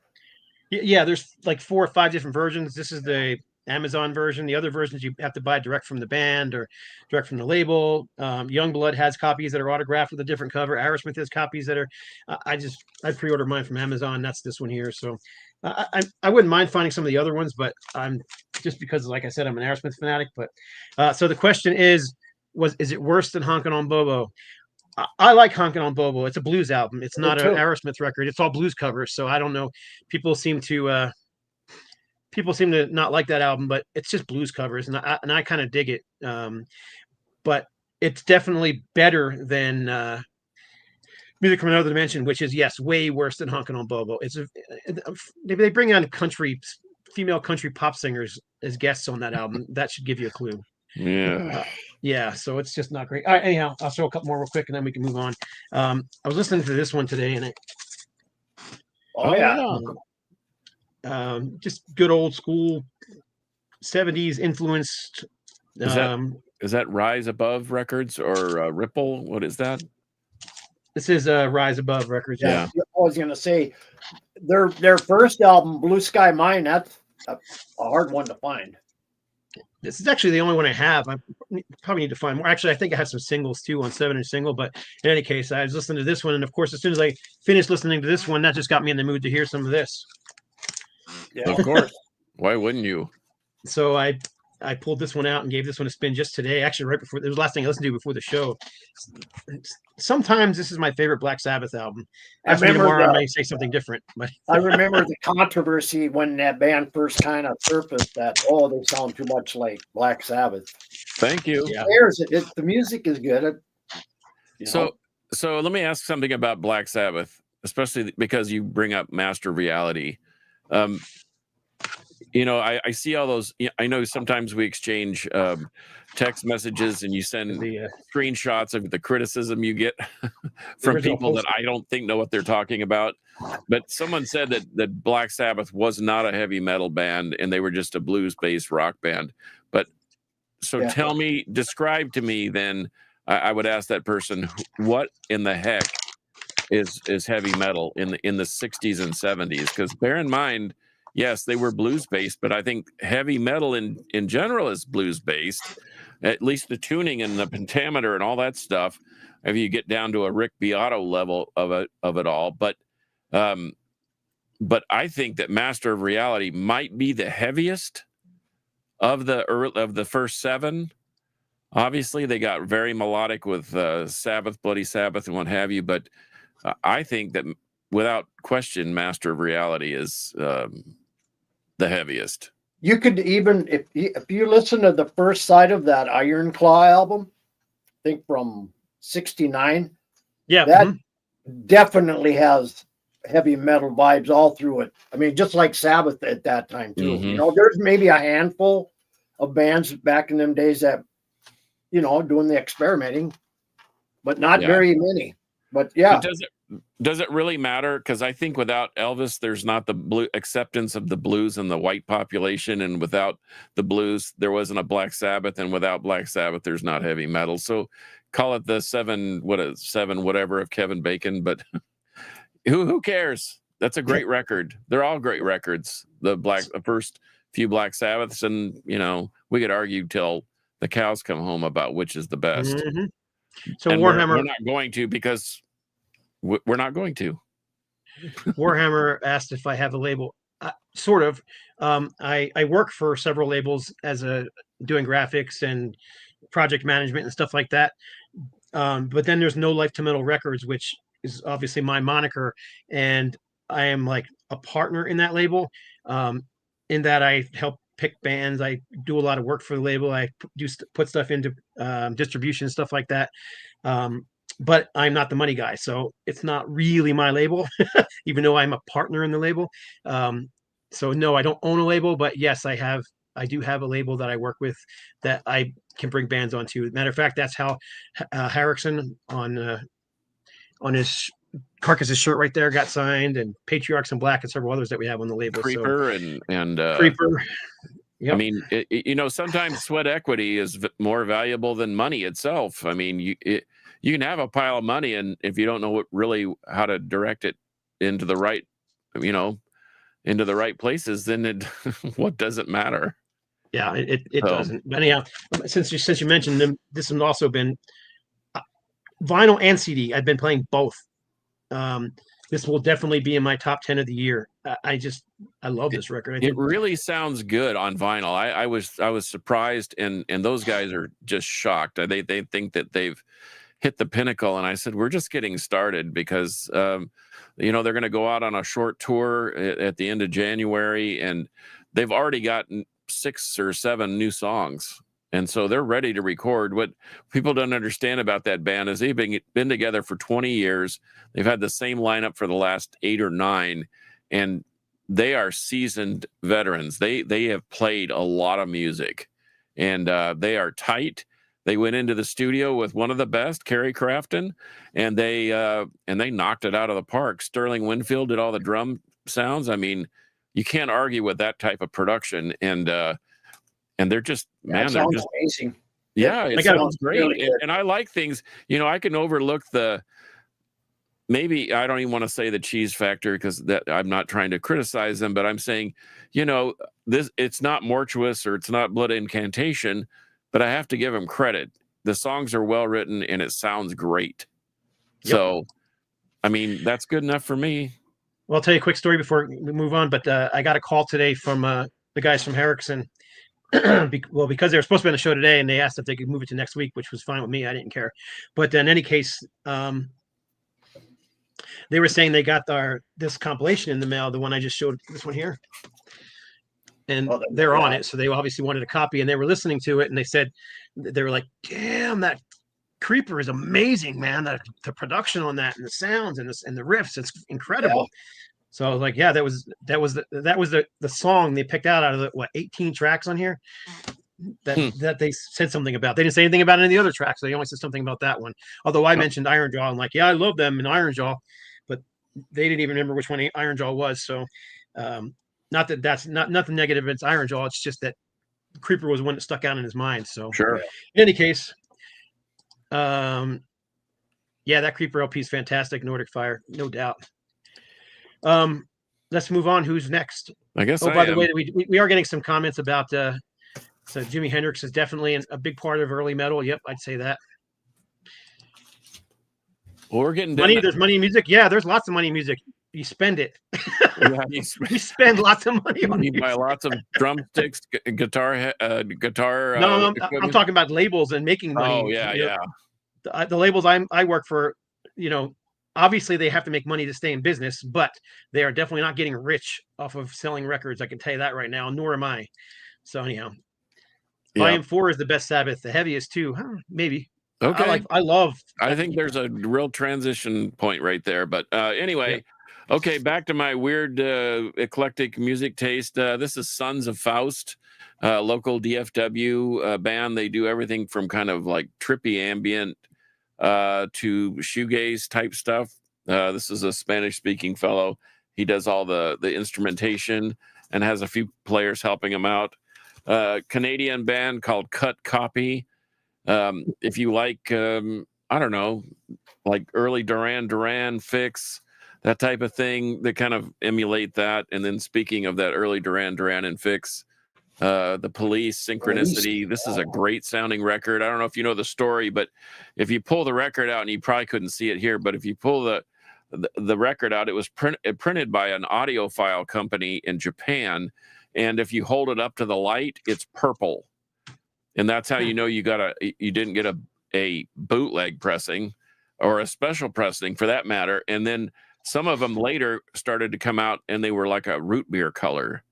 Yeah, there's like 4 or 5 different versions. This is the Amazon version. The other versions you have to buy direct from the band or direct from the label. Youngblood has copies that are autographed with a different cover. Aerosmith has copies that are. I pre-ordered mine from Amazon. That's this one here. So I wouldn't mind finding some of the other ones, but I'm just because, like I said, I'm an Aerosmith fanatic. But so the question is it worse than Honkin' on Bobo? I like Honkin' on Bobo. It's a blues album. It's not an Aerosmith record. It's all blues covers. So I don't know. People seem to not like that album, but it's just blues covers, and I kind of dig it. But it's definitely better than Music from Another Dimension, which is way worse than Honkin' on Bobo. They bring on female country pop singers as guests on that album. That should give you a clue. Yeah. So it's just not great. All right, anyhow, I'll show a couple more real quick and then we can move on. I was listening to this one today, and just good old school 70s influenced. Is that Rise Above Records or Ripple? What is that? This is Rise Above Records. Yeah. I was gonna say their first album, Blue Sky Mine, that's a hard one to find. This is actually the only one I have. I probably need to find more. Actually, I think I have some singles too on 7-inch single. But in any case, I was listening to this one, and of course, as soon as I finished listening to this one, that just got me in the mood to hear some of this. Yeah, of course. Why wouldn't you? So I pulled this one out and gave this one a spin just today. Actually, right before it was the last thing I listened to before the show. Sometimes this is my favorite Black Sabbath album. After tomorrow, I may say something different. But I remember the controversy when that band first kind of surfaced that they sound too much like Black Sabbath. Thank you. Yeah. The music is good. So let me ask something about Black Sabbath, especially because you bring up Master Reality. I see all those. I know sometimes we exchange text messages, and you send The screenshots of the criticism you get from original people that poster. I don't think know what they're talking about. But someone said that Black Sabbath was not a heavy metal band, and they were just a blues-based rock band. But so Yeah. describe to me then. I would ask that person, what in the heck is heavy metal in the 60s and 70s? Because bear in mind, yes, they were blues based, but I think heavy metal in general is blues based. At least the tuning and the pentameter and all that stuff. If you get down to a Rick Beato level of it all, but I think that Master of Reality might be the heaviest of the first seven. Obviously, they got very melodic with Sabbath, Bloody Sabbath, and what have you. But I think that without question, Master of Reality is the heaviest. You could even, if you listen to the first side of that Iron Claw album, I think from '69, Yeah, that definitely has heavy metal vibes all through it. I mean, just like Sabbath at that time too. Mhm. There's maybe a handful of bands back in them days that doing the experimenting, but not very many. But yeah. But does it really matter? Because I think without Elvis, there's not the blue acceptance of the blues in the white population, and without the blues, there wasn't a Black Sabbath, and without Black Sabbath, there's not heavy metal. So call it the seven whatever of Kevin Bacon, but who cares? That's a great record. They're all great records. The first few Black Sabbaths, and we could argue till the cows come home about which is the best. Mm-hmm. So and Warhammer, we're not going to, because we're not going to. Warhammer asked if I have a label. Sort of. I work for several labels as doing graphics and project management and stuff like that. But then there's No Life to Metal Records, which is obviously my moniker, and I am like a partner in that label. In that I help pick bands, I do a lot of work for the label. I put stuff into distribution, stuff like that. But I'm not the money guy, so it's not really my label, even though I'm a partner in the label. So no, I don't own a label, but yes, I do have a label that I work with that I can bring bands onto. Matter of fact, that's how Harrison on his Carcass's shirt right there got signed, and Patriarchs in Black and several others that we have on the label. Creeper and Creeper. Yep. I mean, sometimes sweat equity is more valuable than money itself. I mean, you can have a pile of money, and if you don't know how to direct it into the right, into the right places, then what does it matter? Yeah, it doesn't. But anyhow, since you mentioned them, this has also been vinyl and CD. I've been playing both. This will definitely be in my top 10 of the year. I love this record. It really sounds good on vinyl. I was surprised, and those guys are just shocked. They think that they've hit the pinnacle, and I said, we're just getting started, because they're going to go out on a short tour at the end of January, and they've already gotten 6 or 7 new songs. And so they're ready to record. What people don't understand about that band is they've been together for 20 years. They've had the same lineup for the last 8 or 9, and they are seasoned veterans. They have played a lot of music, and they are tight. They went into the studio with one of the best, Kerry Crafton, and they knocked it out of the park. Sterling Winfield did all the drum sounds. I mean, you can't argue with that type of production, and they're just, they're just amazing. Yeah, it sounds great. Really, and I like things, I can overlook maybe I don't even want to say the cheese factor, because that I'm not trying to criticize them, but I'm saying, it's not Mortuous or it's not Blood Incantation, but I have to give them credit. The songs are well written and it sounds great. Yep. So, I mean, that's good enough for me. Well, I'll tell you a quick story before we move on, but I got a call today from the guys from Harrison. Because they were supposed to be on the show today, and they asked if they could move it to next week, which was fine with me. I didn't care. But in any case, they were saying they got this compilation in the mail, the one I just showed, this one here. And they're on it, so they obviously wanted a copy, and they were listening to it, and they were like, damn, that Creeper is amazing, man. The production on that, and the sounds, and the riffs, it's incredible. So I was like, yeah, that was the song they picked out of the 18 tracks on here that they said something about. They didn't say anything about any of the other tracks. So they only said something about that one. Although I mentioned Iron Jaw, I'm like, yeah, I love them in Iron Jaw, but they didn't even remember which one Iron Jaw was. So not that that's not nothing negative against Iron Jaw. It's just that Creeper was one that stuck out in his mind. So Sure. in any case, yeah, that Creeper LP is fantastic. Nordic Fire, no doubt. Let's move on. Who's next? I guess. Oh, by the way, we are getting some comments about so Jimi Hendrix is definitely a big part of early metal. Yep, I'd say that. Well, we're getting money. There's money in music. Yeah, there's lots of money in music. You spend it. Yeah, you spend lots of money on you music. buy lots of drumsticks, guitar. No, I'm talking about labels and making money. Oh yeah, yeah. The labels I work for, obviously they have to make money to stay in business, but they are definitely not getting rich off of selling records. I can tell you that right now. Nor am I. So anyhow, Volume 4 is the best Sabbath. The heaviest too, maybe. Okay. I think there's a real transition point right there. But anyway. Yeah. Okay, back to my weird eclectic music taste. This is Sons of Faust, local DFW band. They do everything from kind of like trippy ambient to shoegaze type stuff. This is a Spanish-speaking fellow. He does all the instrumentation and has a few players helping him out. Canadian band called Cut Copy. If you like, I don't know, like early Duran Duran, Fix, that type of thing, they kind of emulate that. And then speaking of that early Duran Duran and Fix, the Police, Synchronicity, this is a great sounding record. I don't know if you know the story, but if you pull the record out, and you probably couldn't see it here, but if you pull the record out, it was printed by an audiophile company in Japan. And if you hold it up to the light, it's purple. And that's how you know you didn't get a bootleg pressing or a special pressing for that matter. And then some of them later started to come out and they were like a root beer color.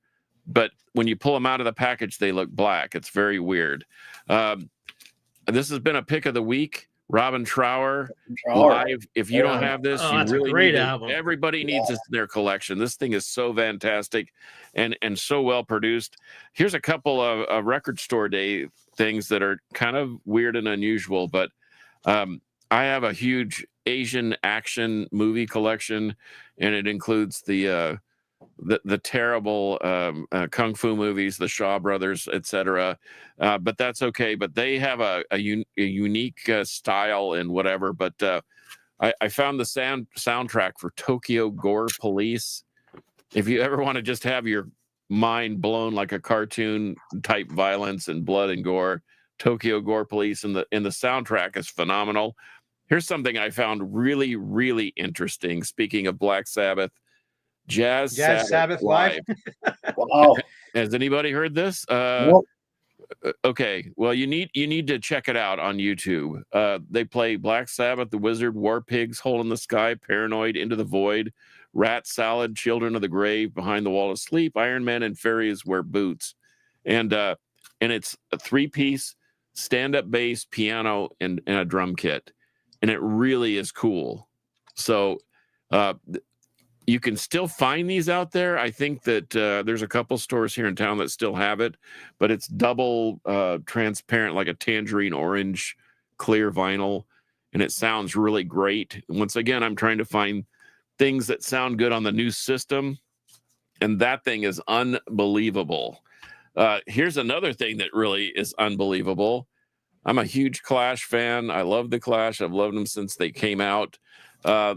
But when you pull them out of the package, they look black. It's very weird. This has been a pick of the week. Robin Trower live. If you don't have this, you really great need album. Everybody needs this in their collection. This thing is so fantastic and so well produced. Here's a couple of record store day things that are kind of weird and unusual, but I have a huge Asian action movie collection, and it includes the terrible kung fu movies, the Shaw Brothers, etc. But that's okay. But they have a unique style and whatever. But I found the soundtrack for Tokyo Gore Police. If you ever want to just have your mind blown like a cartoon type violence and blood and gore, Tokyo Gore Police, and the soundtrack is phenomenal. Here's something I found really, really interesting. Speaking of Black Sabbath, Jazz Sabbath Live. Wow. Has anybody heard this? Nope. Okay. Well, you need to check it out on YouTube. They play Black Sabbath, The Wizard, War Pigs, Hole in the Sky, Paranoid, Into the Void, Rat Salad, Children of the Grave, Behind the Wall of Sleep, Iron Man, and Fairies Wear Boots. And it's a 3-piece stand-up bass, piano, and a drum kit. And it really is cool. So you can still find these out there. I think that there's a couple stores here in town that still have it, but it's double transparent, like a tangerine orange clear vinyl, and it sounds really great. Once again, I'm trying to find things that sound good on the new system, and that thing is unbelievable. Here's another thing that really is unbelievable. I'm a huge Clash fan. I love the Clash. I've loved them since they came out.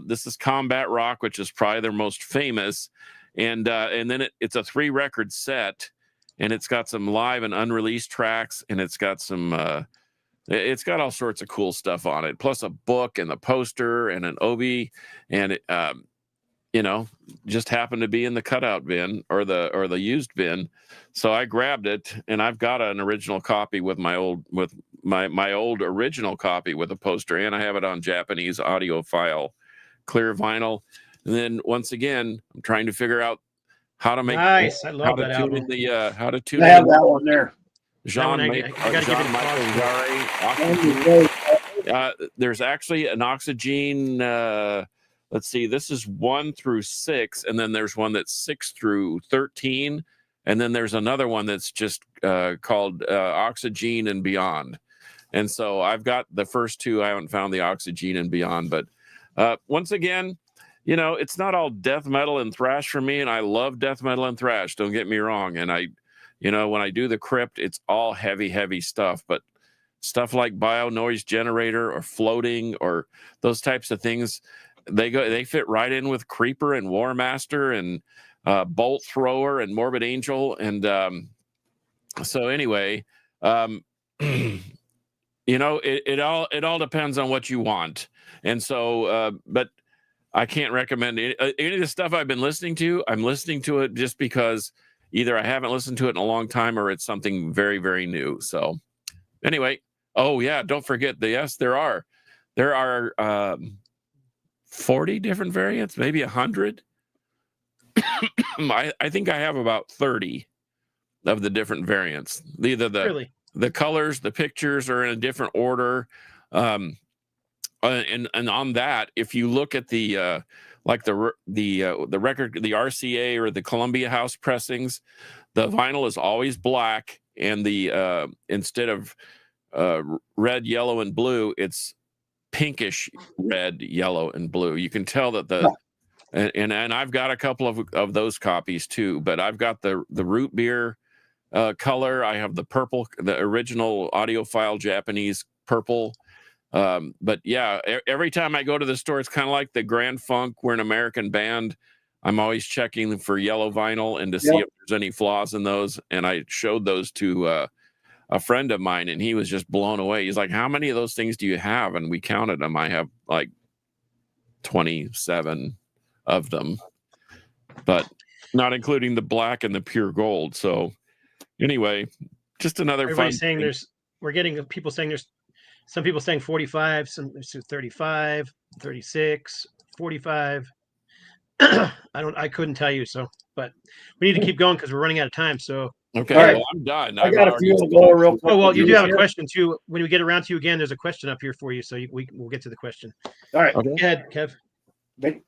This is Combat Rock, which is probably their most famous. And then it's a 3-record set, and it's got some live and unreleased tracks, and it's got all sorts of cool stuff on it, plus a book and the poster and an obi, and it, just happened to be in the cutout bin or the used bin. So I grabbed it, and I've got an original copy with my old original copy with a poster, and I have it on Japanese audiophile clear vinyl. And then once again, I'm trying to figure out how to make nice. I love that album. How to tune I have that one there. Jean-Michel Jarre. There's actually an Oxygen let's see, this is 1 through 6, and then there's one that's 6 through 13, and then there's another one that's just called Oxygene and Beyond. And so I've got the first two. I haven't found the Oxygene and Beyond, but once again, you know, it's not all death metal and thrash for me, and I love death metal and thrash, don't get me wrong. And I, you know, when I do the Crypt, it's all heavy stuff, but stuff like Bio Noise Generator or Floating or those types of things, they fit right in with Creeper and War Master and Bolt Thrower and Morbid Angel. And so anyway, you know, it all depends on what you want. And so, but I can't recommend any of the stuff I've been listening to. I'm listening to it just because either I haven't listened to it in a long time or it's something very, very new. So anyway, oh yeah, don't forget yes, there are 40 different variants, maybe 100. I think I have about 30 of the different variants. Either the colors, the pictures are in a different order. And on that, if you look at the like the record, the RCA or the Columbia House pressings, the vinyl is always black, and the instead of red, yellow, and blue, it's pinkish red, yellow, and blue. You can tell that and I've got a couple of those copies too, but I've got the root beer color. I have the purple, the original audiophile Japanese purple. But yeah, every time I go to the store, it's kind of like the Grand Funk. We're an American band. I'm always checking for yellow vinyl and to see if there's any flaws in those. And I showed those to a friend of mine, and he was just blown away. He's like, "How many of those things do you have?" And we counted them. I have like 27 of them, but not including the black and the pure gold. So anyway, just another Everybody's fun saying thing. we're getting people saying there's some people saying 45, some 35, 36, 45. I couldn't tell you. So, but we need to keep going because we're running out of time. So, Okay, All right. well, I'm done. I got a few to go real quick. oh, well, you do have a Here. question too. When we get around to you again, there's a question up here for you. So we'll get to the question. All right. Okay. Go ahead, Kev. But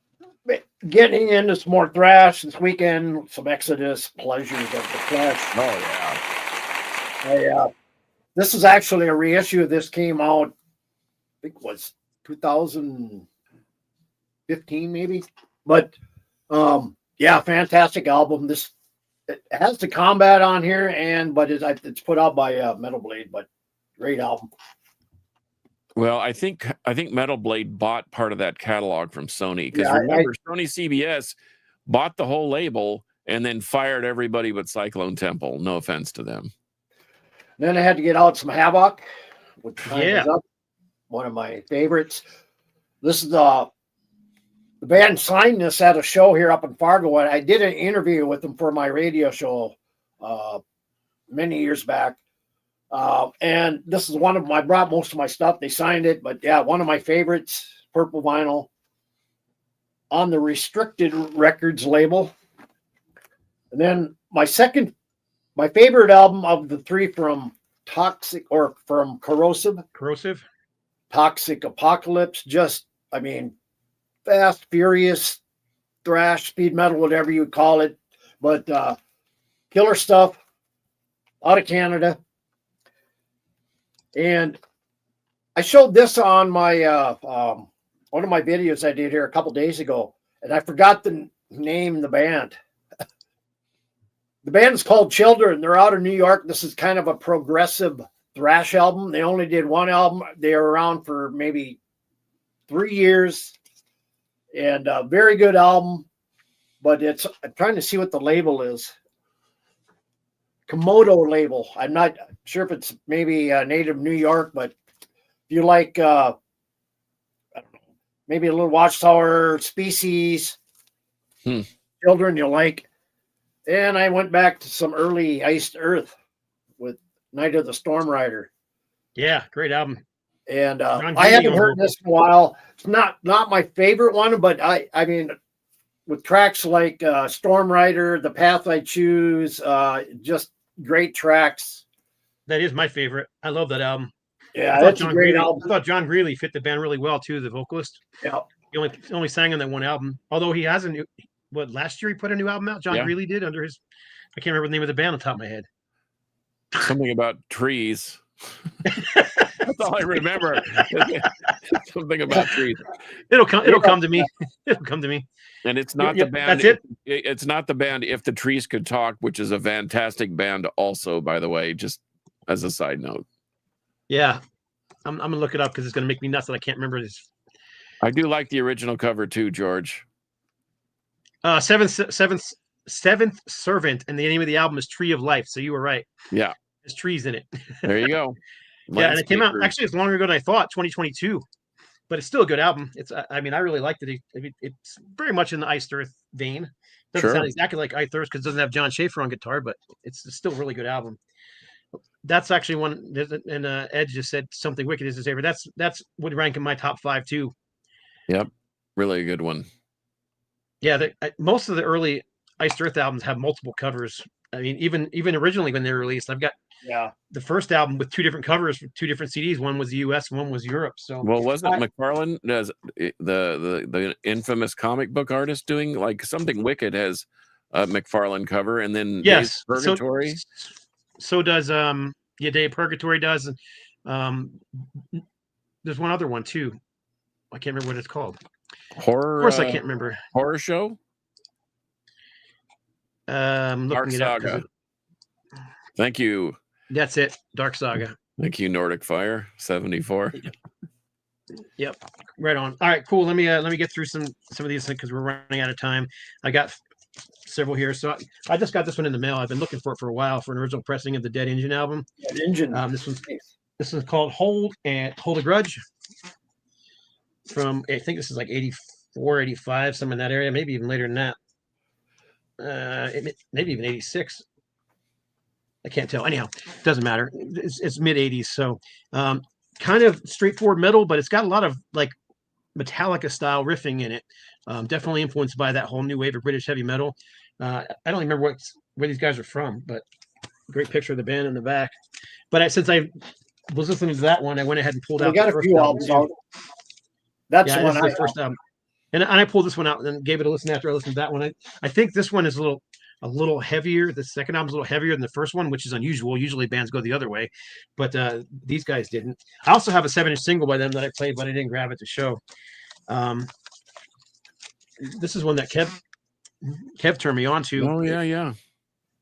getting into some more thrash this weekend, some Exodus, Pleasures of the Flesh. Oh yeah. This is actually a reissue. This came out, I think it was 2015 maybe. But yeah, fantastic album. It has the Combat on here, but it's put out by Metal Blade, but great album. Well, I think Metal Blade bought part of that catalog from Sony, because Yeah, remember, Sony CBS bought the whole label and then fired everybody but Cyclone Temple. No offense to them. Then I had to get out some Havoc, which Yeah. is up. One of my favorites. This is the band signed this at a show here up in Fargo, and I did an interview with them for my radio show many years back. And this is one of them. I brought most of my stuff. They signed it, but yeah, one of my favorites, purple vinyl on the Restricted Records label. And then my favorite album of the three from Corrosive, Toxic Apocalypse. Just, I mean, fast, furious, thrash, speed metal, whatever you call it. But killer stuff out of Canada. And I showed this on my one of my videos I did here a couple days ago, and I forgot to name the band. The band is called Children. They're out of New York. This is kind of a progressive thrash album. They only did one album. They were around for maybe 3 years, and a very good album. But I'm trying to see what the label is. Komodo label. I'm not sure if it's maybe native New York, but if you like, I don't know, maybe a little Watchtower, Species, Children, you'll like. And I went back to some early Iced Earth with Night of the Storm Rider. Yeah, great album. And I haven't heard this in a while. It's not my favorite one, but I mean, with tracks like Storm Rider, The Path I Choose, just great tracks. That is my favorite. I love that album. Yeah, that's a great I album. thought John Greeley fit the band really well too, the vocalist. Yeah. He only sang on that one album. Although he has a new, last year he put a new album out. John Yeah. Greeley did under his, I can't remember the name of the band on top of my head. Something about trees. That's all I remember. Something about trees. It'll come to me. It'll come to me. And it's not Yeah, the band. that's it. It's not the band If the Trees Could Talk, which is a fantastic band also, by the way, just as a side note. Yeah. I'm gonna look it up because it's gonna make me nuts that I can't remember this. I do like the original cover too, George. Seventh Servant, and the name of the album is Tree of Life. So you were right. Yeah. There's trees in it. There you go. Yeah, and it came out Landscapers. actually it's longer ago than I thought, 2022. But it's still a good album. I mean, I really liked it. It's very much in the Iced Earth vein. Doesn't Sure. sound exactly like Iced Earth because it doesn't have John Schaefer on guitar, but it's still a really good album. That's actually one. And Ed just said Something Wicked is his favorite. That's would rank in my top 5 too. Yep. Really a good one. Yeah, most of the early Iced Earth albums have multiple covers. I mean, even originally when they were released, I've got the first album with 2 different covers for 2 different CDs. One was the US, one was Europe. So Well, wasn't McFarlane does the infamous comic book artist doing like Something Wicked has a McFarlane cover, and then yes, Days of Purgatory. So does Day of Purgatory does. There's one other one too. I can't remember what it's called. Horror. Of course, I can't remember. Horror show. Looking Dark it up. Saga. Thank you. That's it. Dark Saga. Thank you, Nordic Fire 74. Yep. Right on. All right, cool. Let me get through some of these because we're running out of time. I got several here. So I just got this one in the mail. I've been looking for it for a while for an original pressing of the Dead Engine album. Dead Engine. This is called Hold a Grudge. From I think this is like 84, 85, somewhere in that area, maybe even later than that. Maybe even 86. I can't tell. Anyhow, doesn't matter. It's mid 80s, so kind of straightforward metal, but it's got a lot of like Metallica style riffing in it. Definitely influenced by that whole new wave of British heavy metal. I don't remember where these guys are from, but great picture of the band in the back. But since I was listening to that one, I went ahead and pulled out. We got a few albums out. That's the one I first album. And I pulled this one out and then gave it a listen after I listened to that one. I think this one is a little heavier. The second album's a little heavier than the first one, which is unusual. Usually bands go the other way, but these guys didn't. I also have a 7-inch single by them that I played, but I didn't grab it to show. This is one that Kev turned me on to. Oh yeah.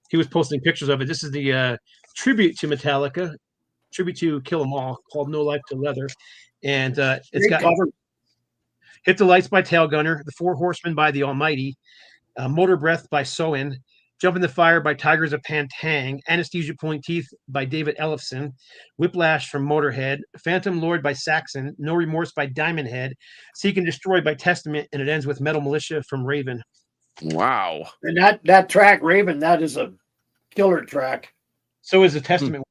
He was posting pictures of it. This is the tribute to Metallica, tribute to Kill 'Em All, called No Life to Leather, and it's got cover. Hit the Lights by Tailgunner, The Four Horsemen by The Almighty, Motor Breath by Soen, Jump in the Fire by Tigers of Pantang, Anesthesia Pulling Teeth by David Ellefson, Whiplash from Motorhead, Phantom Lord by Saxon, No Remorse by Diamond Head, Seek and Destroy by Testament, and it ends with Metal Militia from Raven. Wow. And that track, Raven, that is a killer track. So is the Testament.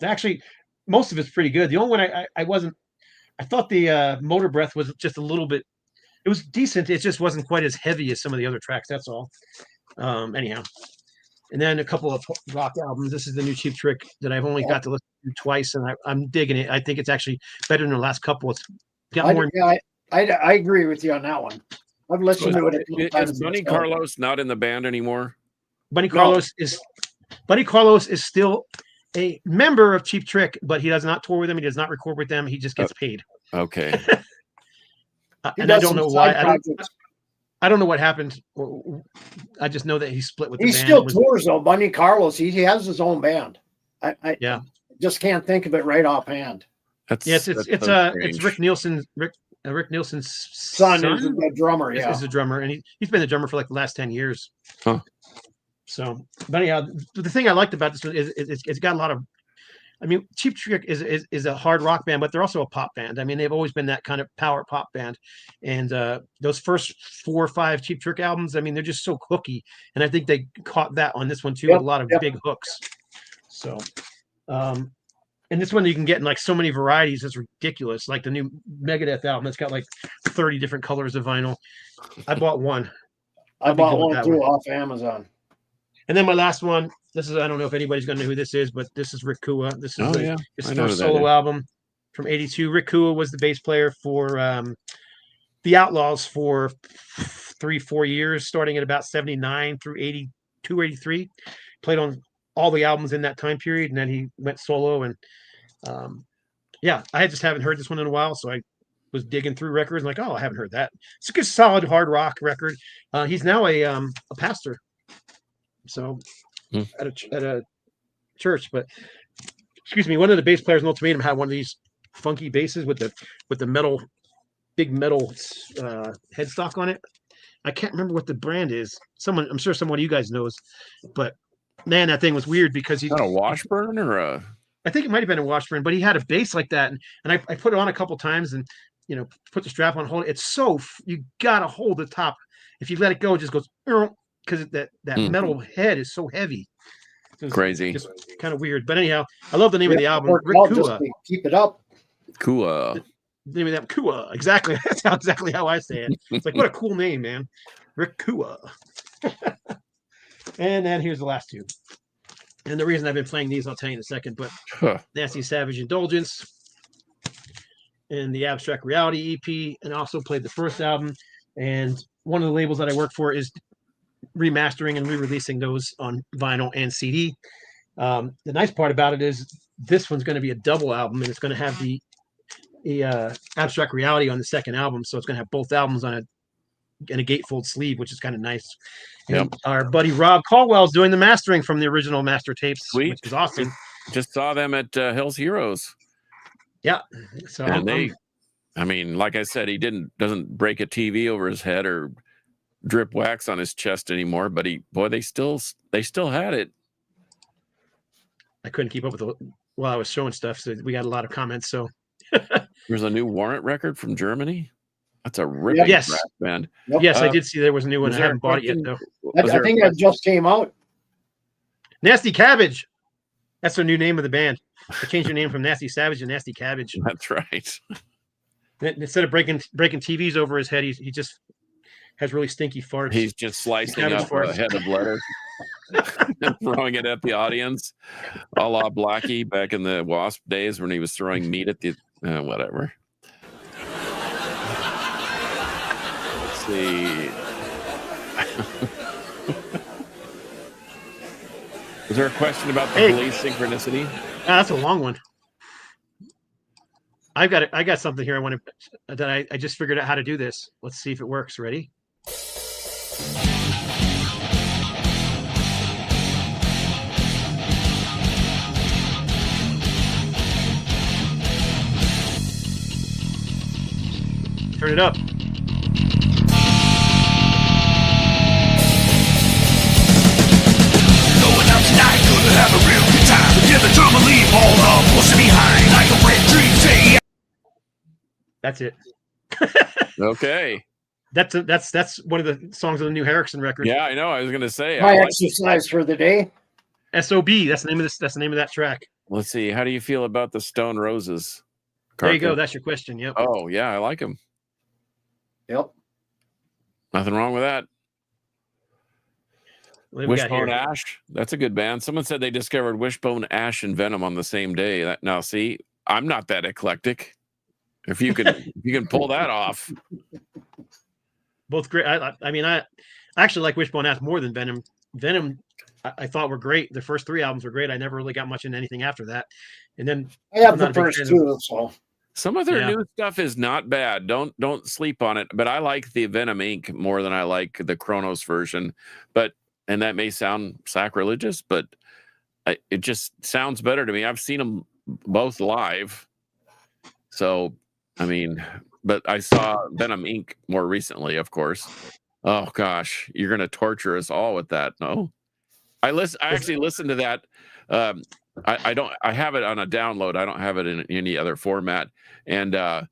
Actually, most of it's pretty good. The only one I thought the Motor Breath was just a little bit. It was decent. It just wasn't quite as heavy as some of the other tracks. That's all. Anyhow, and then a couple of rock albums. This is the new Cheap Trick that I've only got to listen to twice, and I'm digging it. I think it's actually better than the last couple. It's got more. I agree with you on that one. I've listened to it. Is Bunny Carlos not in the band anymore? Bunny Carlos is still a member of Cheap Trick, but he does not tour with them. He does not record with them. He just gets paid. Okay. And I don't know why. I don't know what happened. I just know that he split with the band. He still tours though. Bunny Carlos. He has his own band. I just can't think of it right offhand. It's Rick Nielsen's son is the drummer. Is the drummer, and he's been the drummer for like the last 10 years. Huh. So, but anyhow, the thing I liked about this one is it's got a lot of. I mean, Cheap Trick is a hard rock band, but they're also a pop band. I mean, they've always been that kind of power pop band. And those first 4 or 5 Cheap Trick albums, I mean, they're just so hooky. And I think they caught that on this one too, with a lot of big hooks. So, and this one you can get in like so many varieties. It's ridiculous. Like the new Megadeth album, it's got like 30 different colors of vinyl. I bought one. I bought one too off Amazon. And then my last one. This is, I don't know if anybody's going to know who this is, but this is Rick Kua. This is his first solo album from '82. Rick Kua was the bass player for the Outlaws for 3-4 years, starting at about 79 through 82, 83. Played on all the albums in that time period, and then he went solo. And yeah, I just haven't heard this one in a while, so I was digging through records, like, oh, I haven't heard that. It's a good, solid hard rock record. He's now a pastor, so at a church. But excuse me, one of the bass players in Ultimatum had one of these funky basses with the metal, big metal headstock on it. I can't remember what the brand is. I'm sure someone of you guys knows, but man, that thing was weird because he's not a Washburn or a. I think it might have been a Washburn, but he had a bass like that, and I put it on a couple times, and put the strap on, hold it. It's so you gotta hold the top. If you let it go, it just goes because that metal head is so heavy. Crazy, just kind of weird. But anyhow, I love the name of the album. Rick Kua. Keep it up. Kua. The name of that Kua. Exactly. That's exactly how I say it. It's like, what a cool name, man. Rick Kua. And then here's the last two. And the reason I've been playing these, I'll tell you in a second, but Nasty Savage Indulgence and the Abstract Reality EP, and also played the first album. And one of the labels that I work for is remastering and re-releasing those on vinyl and CD. The nice part about it is this one's going to be a double album, and it's going to have the Abstract Reality on the second album, so it's going to have both albums on a gatefold sleeve, which is kind of nice. And our buddy Rob Caldwell is doing the mastering from the original master tapes. Sweet. Which is awesome. Just saw them at Hell's Heroes. Yeah. So and I mean, like I said, he doesn't break a TV over his head or drip wax on his chest anymore, but they still had it. I couldn't keep up with while I was showing stuff, so we got a lot of comments. So there's a new Warrant record from Germany. That's a ripping rap band. Yep. Yes, I did see there was a new one. I haven't bought it yet, though. I think that just came out. Nasty Cabbage. That's the new name of the band. They changed their name from Nasty Savage to Nasty Cabbage. That's right. Instead of breaking TVs over his head, he just has really stinky farts. He's just slicing up a head of lettuce and throwing it at the audience, a la Blackie back in the Wasp days when he was throwing meat at the whatever. Let's see. Is there a question about the police synchronicity? That's a long one. I got something here. I just figured out how to do this. Let's see if it works. Ready? Turn it up. Have a real good time. Get the drama, leave all the bullshit behind. Like a red dream, say. That's it. Okay. That's one of the songs of the new Harrison record. Yeah, I know. I was going to say. My exercise for the day. SOB. That's the name of this. That's the name of that track. Let's see. How do you feel about the Stone Roses? There you go. That's your question. Yep. Oh yeah, I like them. Yep. Nothing wrong with that. Wishbone Ash. That's a good band. Someone said they discovered Wishbone Ash and Venom on the same day. Now, see, I'm not that eclectic. If you can pull that off. Both great. I mean, I actually like Wishbone Ash more than Venom. Venom, I thought were great. The first three albums were great. I never really got much into anything after that. And then I have the first two. So some of their new stuff is not bad. Don't sleep on it. But I like the Venom Inc. more than I like the Kronos version. And that may sound sacrilegious, but it just sounds better to me. I've seen them both live. So, I mean, but I saw Venom Inc. more recently, of course. Oh, gosh, you're going to torture us all with that. No, I actually listened to that. I have it on a download. I don't have it in any other format. And I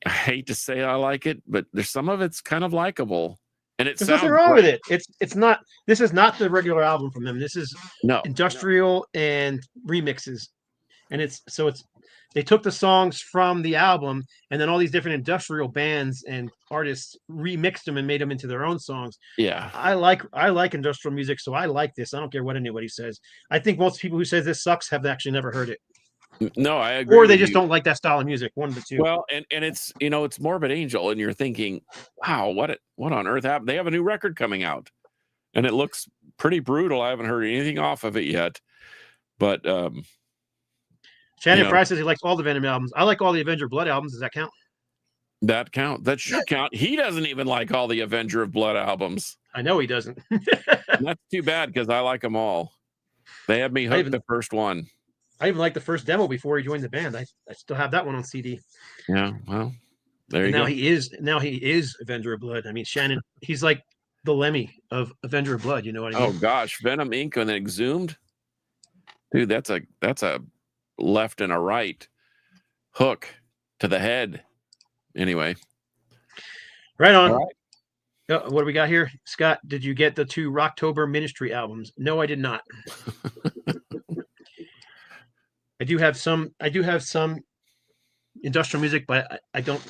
hate to say I like it, but there's some of it's kind of likable. And there's nothing wrong with it. It's not. This is not the regular album from them. This is industrial and remixes, and they took the songs from the album, and then all these different industrial bands and artists remixed them and made them into their own songs. Yeah, I like industrial music, so I like this. I don't care what anybody says. I think most people who say this sucks have actually never heard it. No, I agree. Or they with just you. don't like that style of music. One of the two. Well, and it's it's Morbid Angel, and you're thinking, wow, what on earth happened? They have a new record coming out, and it looks pretty brutal. I haven't heard anything off of it yet, but Shannon Fry says he likes all the Venom albums. I like all the Avenger Blood albums. Does that count? that should count. He doesn't even like all the Avenger of Blood albums. I know he doesn't. And that's too bad because I like them all. They had me hooked the first one. I even liked the first demo before he joined the band. I still have that one on CD. Yeah, well, there you now go. he is Avenger of Blood. I mean, Shannon, he's like the Lemmy of Avenger of Blood. You know what I mean? Oh gosh, Venom Inc. and then Exhumed, dude. That's a left and a right hook to the head. Anyway, right on. All right. What do we got here, Scott? Did you get the 2 Rocktober Ministry albums? No, I did not. I do have some industrial music, but I don't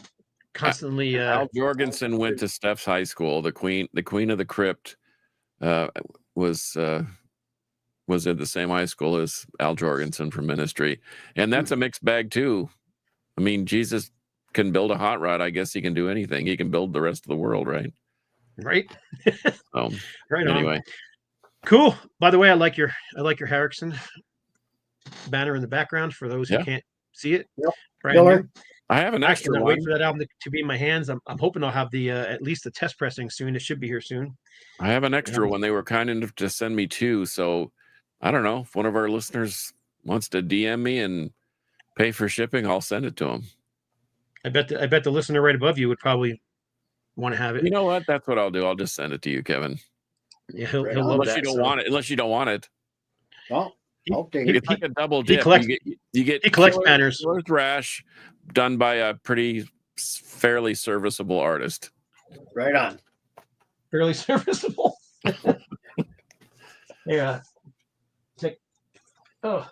constantly. Al Jorgensen went to Steph's high school. The Queen of the Crypt was at the same high school as Al Jorgensen from Ministry, and that's a mixed bag too. I mean, Jesus can build a hot rod. I guess he can do anything. He can build the rest of the world, right? Right. Right. Anyway, on. Cool. By the way, I like your Harrison banner in the background for those who can't see it. Yep. Right. I have an extra one. Wait for that album to be in my hands. I'm hoping I'll have the at least the test pressing soon. It should be here soon. I have an extra one. They were kind enough to send me 2. So I don't know if one of our listeners wants to DM me and pay for shipping, I'll send it to them. I bet the listener right above you would probably want to have it. You know what? That's what I'll do. I'll just send it to you, Kevin. Yeah, he'll love unless that. You don't want it. Unless you don't want it. Well, If he can double dip, you get he collects banners. Killer Thrash done by a fairly serviceable artist. Right on. Fairly serviceable. Yeah. Oh.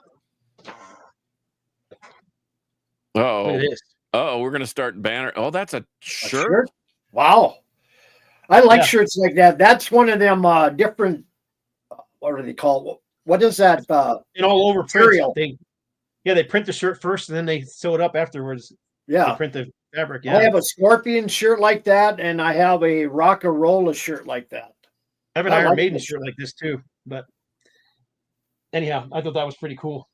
Oh, we're gonna start banner. Oh, that's a shirt. Wow, I like shirts like that. That's one of them different. What are they called? What is that? And all over material. They print the shirt first and then they sew it up afterwards. Yeah, they print the fabric. Yeah, I have a Scorpion shirt like that, and I have a Rock-a-Rolla shirt like that. I have an Iron Maiden shirt like this too. But anyhow, I thought that was pretty cool.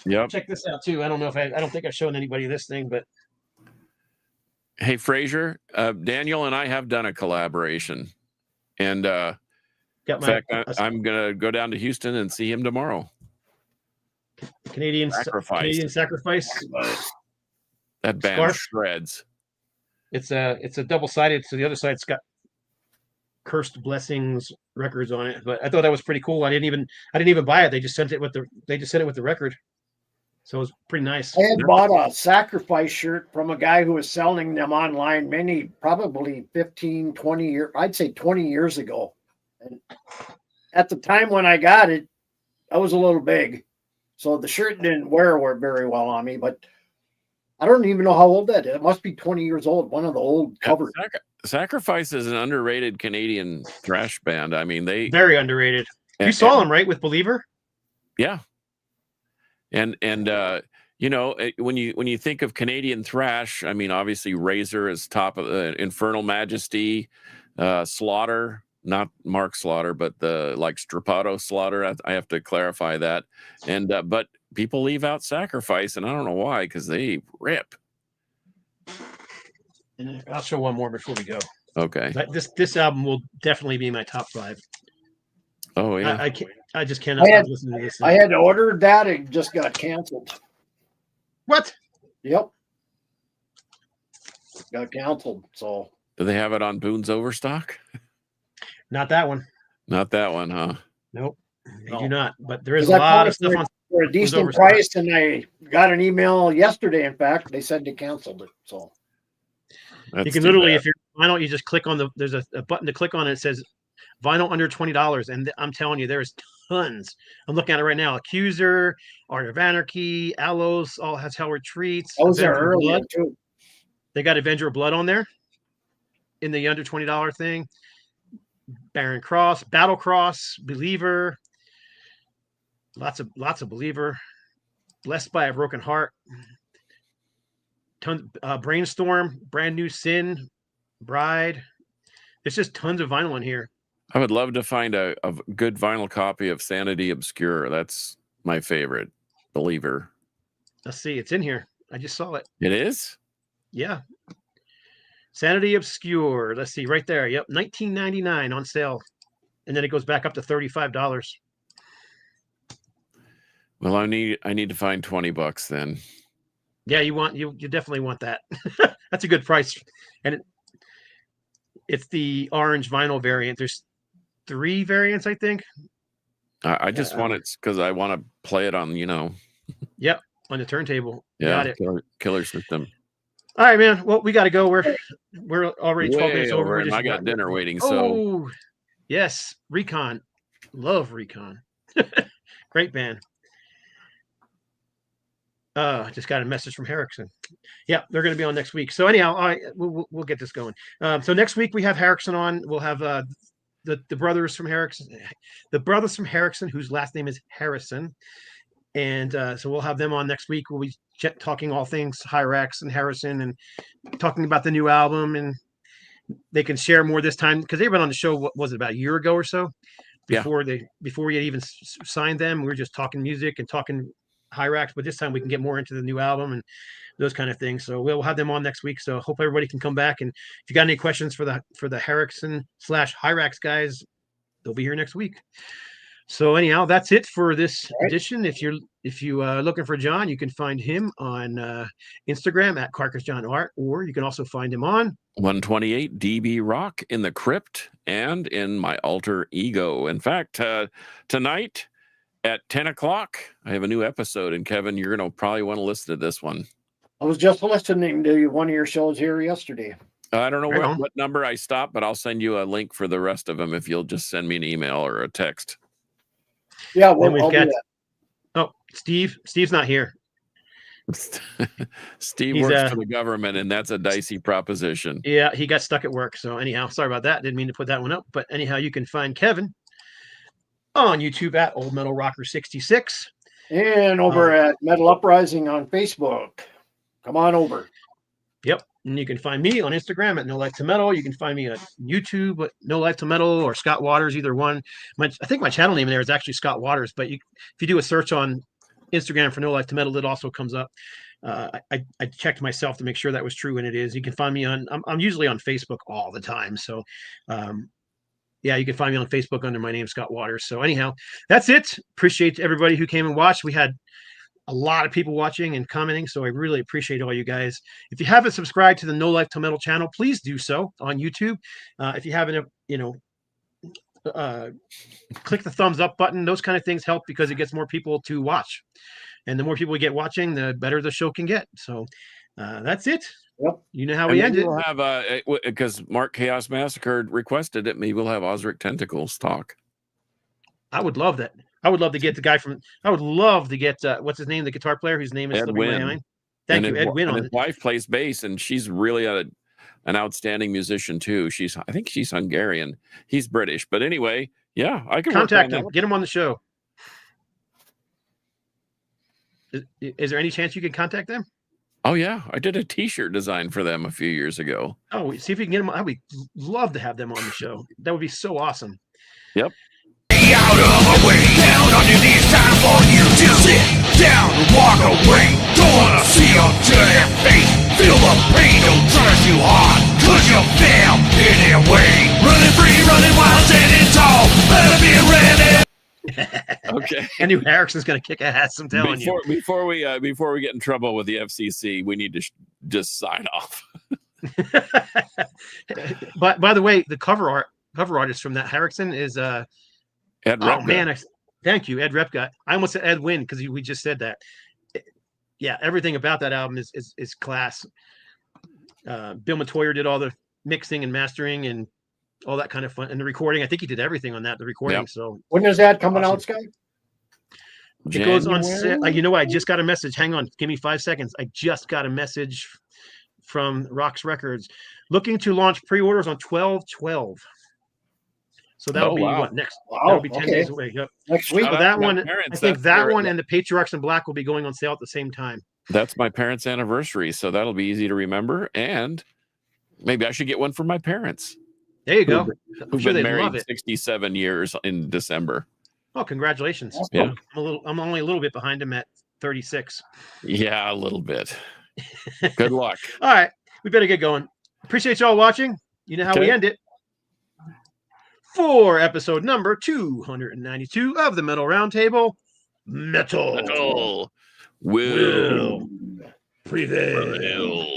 Yep. Check this out too. I don't know if I don't think I've shown anybody this thing, but hey, Fraser, Daniel and I have done a collaboration, and in fact, I'm gonna go down to Houston and see him tomorrow. Canadian Sacrifice. That band shreds. It's a double-sided. So the other side's got Cursed Blessings records on it, but I thought that was pretty cool. I didn't even buy it. They just sent it with the record. So it was pretty nice. I had bought a Sacrifice shirt from a guy who was selling them online probably 15, 20 years, I'd say 20 years ago. And at the time when I got it, I was a little big. So the shirt didn't wear very well on me, but I don't even know how old that is. It must be 20 years old. One of the old covers. Sacrifice is an underrated Canadian thrash band. I mean, very underrated. You saw them, right, with Believer? Yeah. And when you think of Canadian thrash, I mean, obviously Razor is top of the Infernal Majesty, Slaughter, not Mark Slaughter, but the Strapato Slaughter. I have to clarify that. And but people leave out Sacrifice, and I don't know why, because they rip. And I'll show one more before we go. Okay. This album will definitely be my top 5. Oh yeah. I just cannot stop listening to this. I had ordered that. It just got canceled. What? Yep. Got canceled. So. Do they have it on Boone's Overstock? Not that one. Not that one, huh? Nope. They do not. But there is a lot of stuff on for a decent price, and I got an email yesterday. In fact, they said they canceled it. So you can literally, if you're vinyl, you just click on there's a button to click on. It says vinyl under $20, and I'm telling you, there's tons. I'm looking at it right now. Accuser, Art of Anarchy, Aloes, All Has Hell Retreats. Those are early too. They got Avenger of Blood on there in the under $20 thing. Baron Cross, Battle Cross, Believer. Lots of Believer. Blessed by a Broken Heart, tons, Brainstorm, Brand New Sin, Bride. There's just tons of vinyl in here. I would love to find a good vinyl copy of Sanity Obscure. That's my favorite. Believer. Let's see, it's in here. I just saw it. It is? Yeah. Sanity Obscure. Let's see, right there. Yep, $19.99 on sale. And then it goes back up to $35. Well, I need to find $20 then. Yeah, you definitely want that. That's a good price. And it's the orange vinyl variant. There's 3 variants, I think. I just want it because I want to play it on, Yep, on the turntable. Yeah, Got it. killer system. All right, man. Well, we got to go. We're already 12 minutes over. We're We're and just I got dinner waiting. So Oh, yes, Recon. Love Recon. Great band. Just got a message from Harrison. Yeah, they're going to be on next week. So anyhow, we'll get this going. So next week we have Harrison on. We'll have the brothers from Harrison, whose last name is Harrison, and so we'll have them on next week. We'll be talking all things Hyrax and Harrison, and talking about the new album, and they can share more this time because they've been on the show. What was it, about a year ago or so? Before we had even signed them, we were just talking music and talking Hyrax, but this time we can get more into the new album and those kind of things. So we'll have them on next week. So hope everybody can come back. And if you got any questions for the Harrison/Hyrax guys, they'll be here next week. So anyhow, that's it for this edition. If you looking for John, you can find him on Instagram at CarcassJohnArt, or you can also find him on 128 DB Rock in the Crypt and in my alter ego. In fact, tonight at 10 o'clock, I have a new episode, and Kevin, you're going to probably want to listen to this one. I was just listening to one of your shows here yesterday. I don't know what number I stopped, but I'll send you a link for the rest of them if you'll just send me an email or a text. Yeah, well, I'll do that. Oh, Steve's not here. Steve works for the government, and that's a dicey proposition. Yeah, he got stuck at work. So anyhow, sorry about that. Didn't mean to put that one up. But anyhow, you can find Kevin on YouTube at Old Metal Rocker 66. And over at Metal Uprising on Facebook. Come on over. Yep. And you can find me on Instagram at No Life to Metal. You can find me on YouTube at No Life to Metal or Scott Waters, either one. I think my channel name there is actually Scott Waters, but if you do a search on Instagram for No Life to Metal, it also comes up. I checked myself to make sure that was true, and it is. You can find me I'm usually on Facebook all the time. So yeah, you can find me on Facebook under my name, Scott Waters. So anyhow, that's it. Appreciate everybody who came and watched. We had a lot of people watching and commenting, so I really appreciate all you guys. If you haven't subscribed to the No Life to Metal channel, please do so on YouTube. If you haven't, click the thumbs up button. Those kind of things help because it gets more people to watch. And the more people we get watching, the better the show can get. So that's it. Yep. You know how we end it. We'll have because Mark Chaos Massacre requested it. Maybe we'll have Osric Tentacles talk. I would love that. I would love to get the guy from. I would love to get what's his name, the guitar player whose name is Ed Wynn. Thank you, Ed Wynn. His wife plays bass, and she's really an outstanding musician too. I think she's Hungarian. He's British, but anyway, yeah, I can contact him. Get him on the show. Is there any chance you can contact them? Oh yeah, I did a T-shirt design for them a few years ago. Oh, see if we can get them. I would love to have them on the show. That would be so awesome. Yep. Out of my way, down on your knees, time for you to sit down and walk away. Don't wanna see them to their face. Feel the pain, don't try too hard, cause you fail anyway. Running free, running wild, standing tall, better be ready. Okay. I knew Harrison's going to kick ass. I'm telling you. Before we get in trouble with the FCC, we need to just sign off. But by the way, the cover artist from that Harrison is Ed Repka. Oh man, thank you, Ed Repka. I almost said Ed Wynn because we just said that. Yeah, everything about that album is class. Bill Matoyer did all the mixing and mastering and all that kind of fun, and the recording. I think he did everything on that. The recording. Yep. So when is that coming out, Scott? It goes on. You know what? I just got a message. Hang on, give me 5 seconds. I just got a message from Rox Records looking to launch pre-orders on 12/12. So that'll Oh, be wow. what next? Wow. That'll be 10 Okay. days away. Yep. Next week. Shout So out that to my one, I parents. think That's that their- one and the Patriarchs in Black will be going on sale at the same time. That's my parents' anniversary, so that'll be easy to remember. And maybe I should get one for my parents, There you go. I'm who've sure been they'd love married it. 67 years in December. Oh, congratulations. Yeah. I'm only a little bit behind him at 36. Yeah, a little bit. Good luck. All right. We better get going. Appreciate y'all watching. You know how we Okay. end it. For episode number 292 of the Metal Roundtable, Metal Will prevail.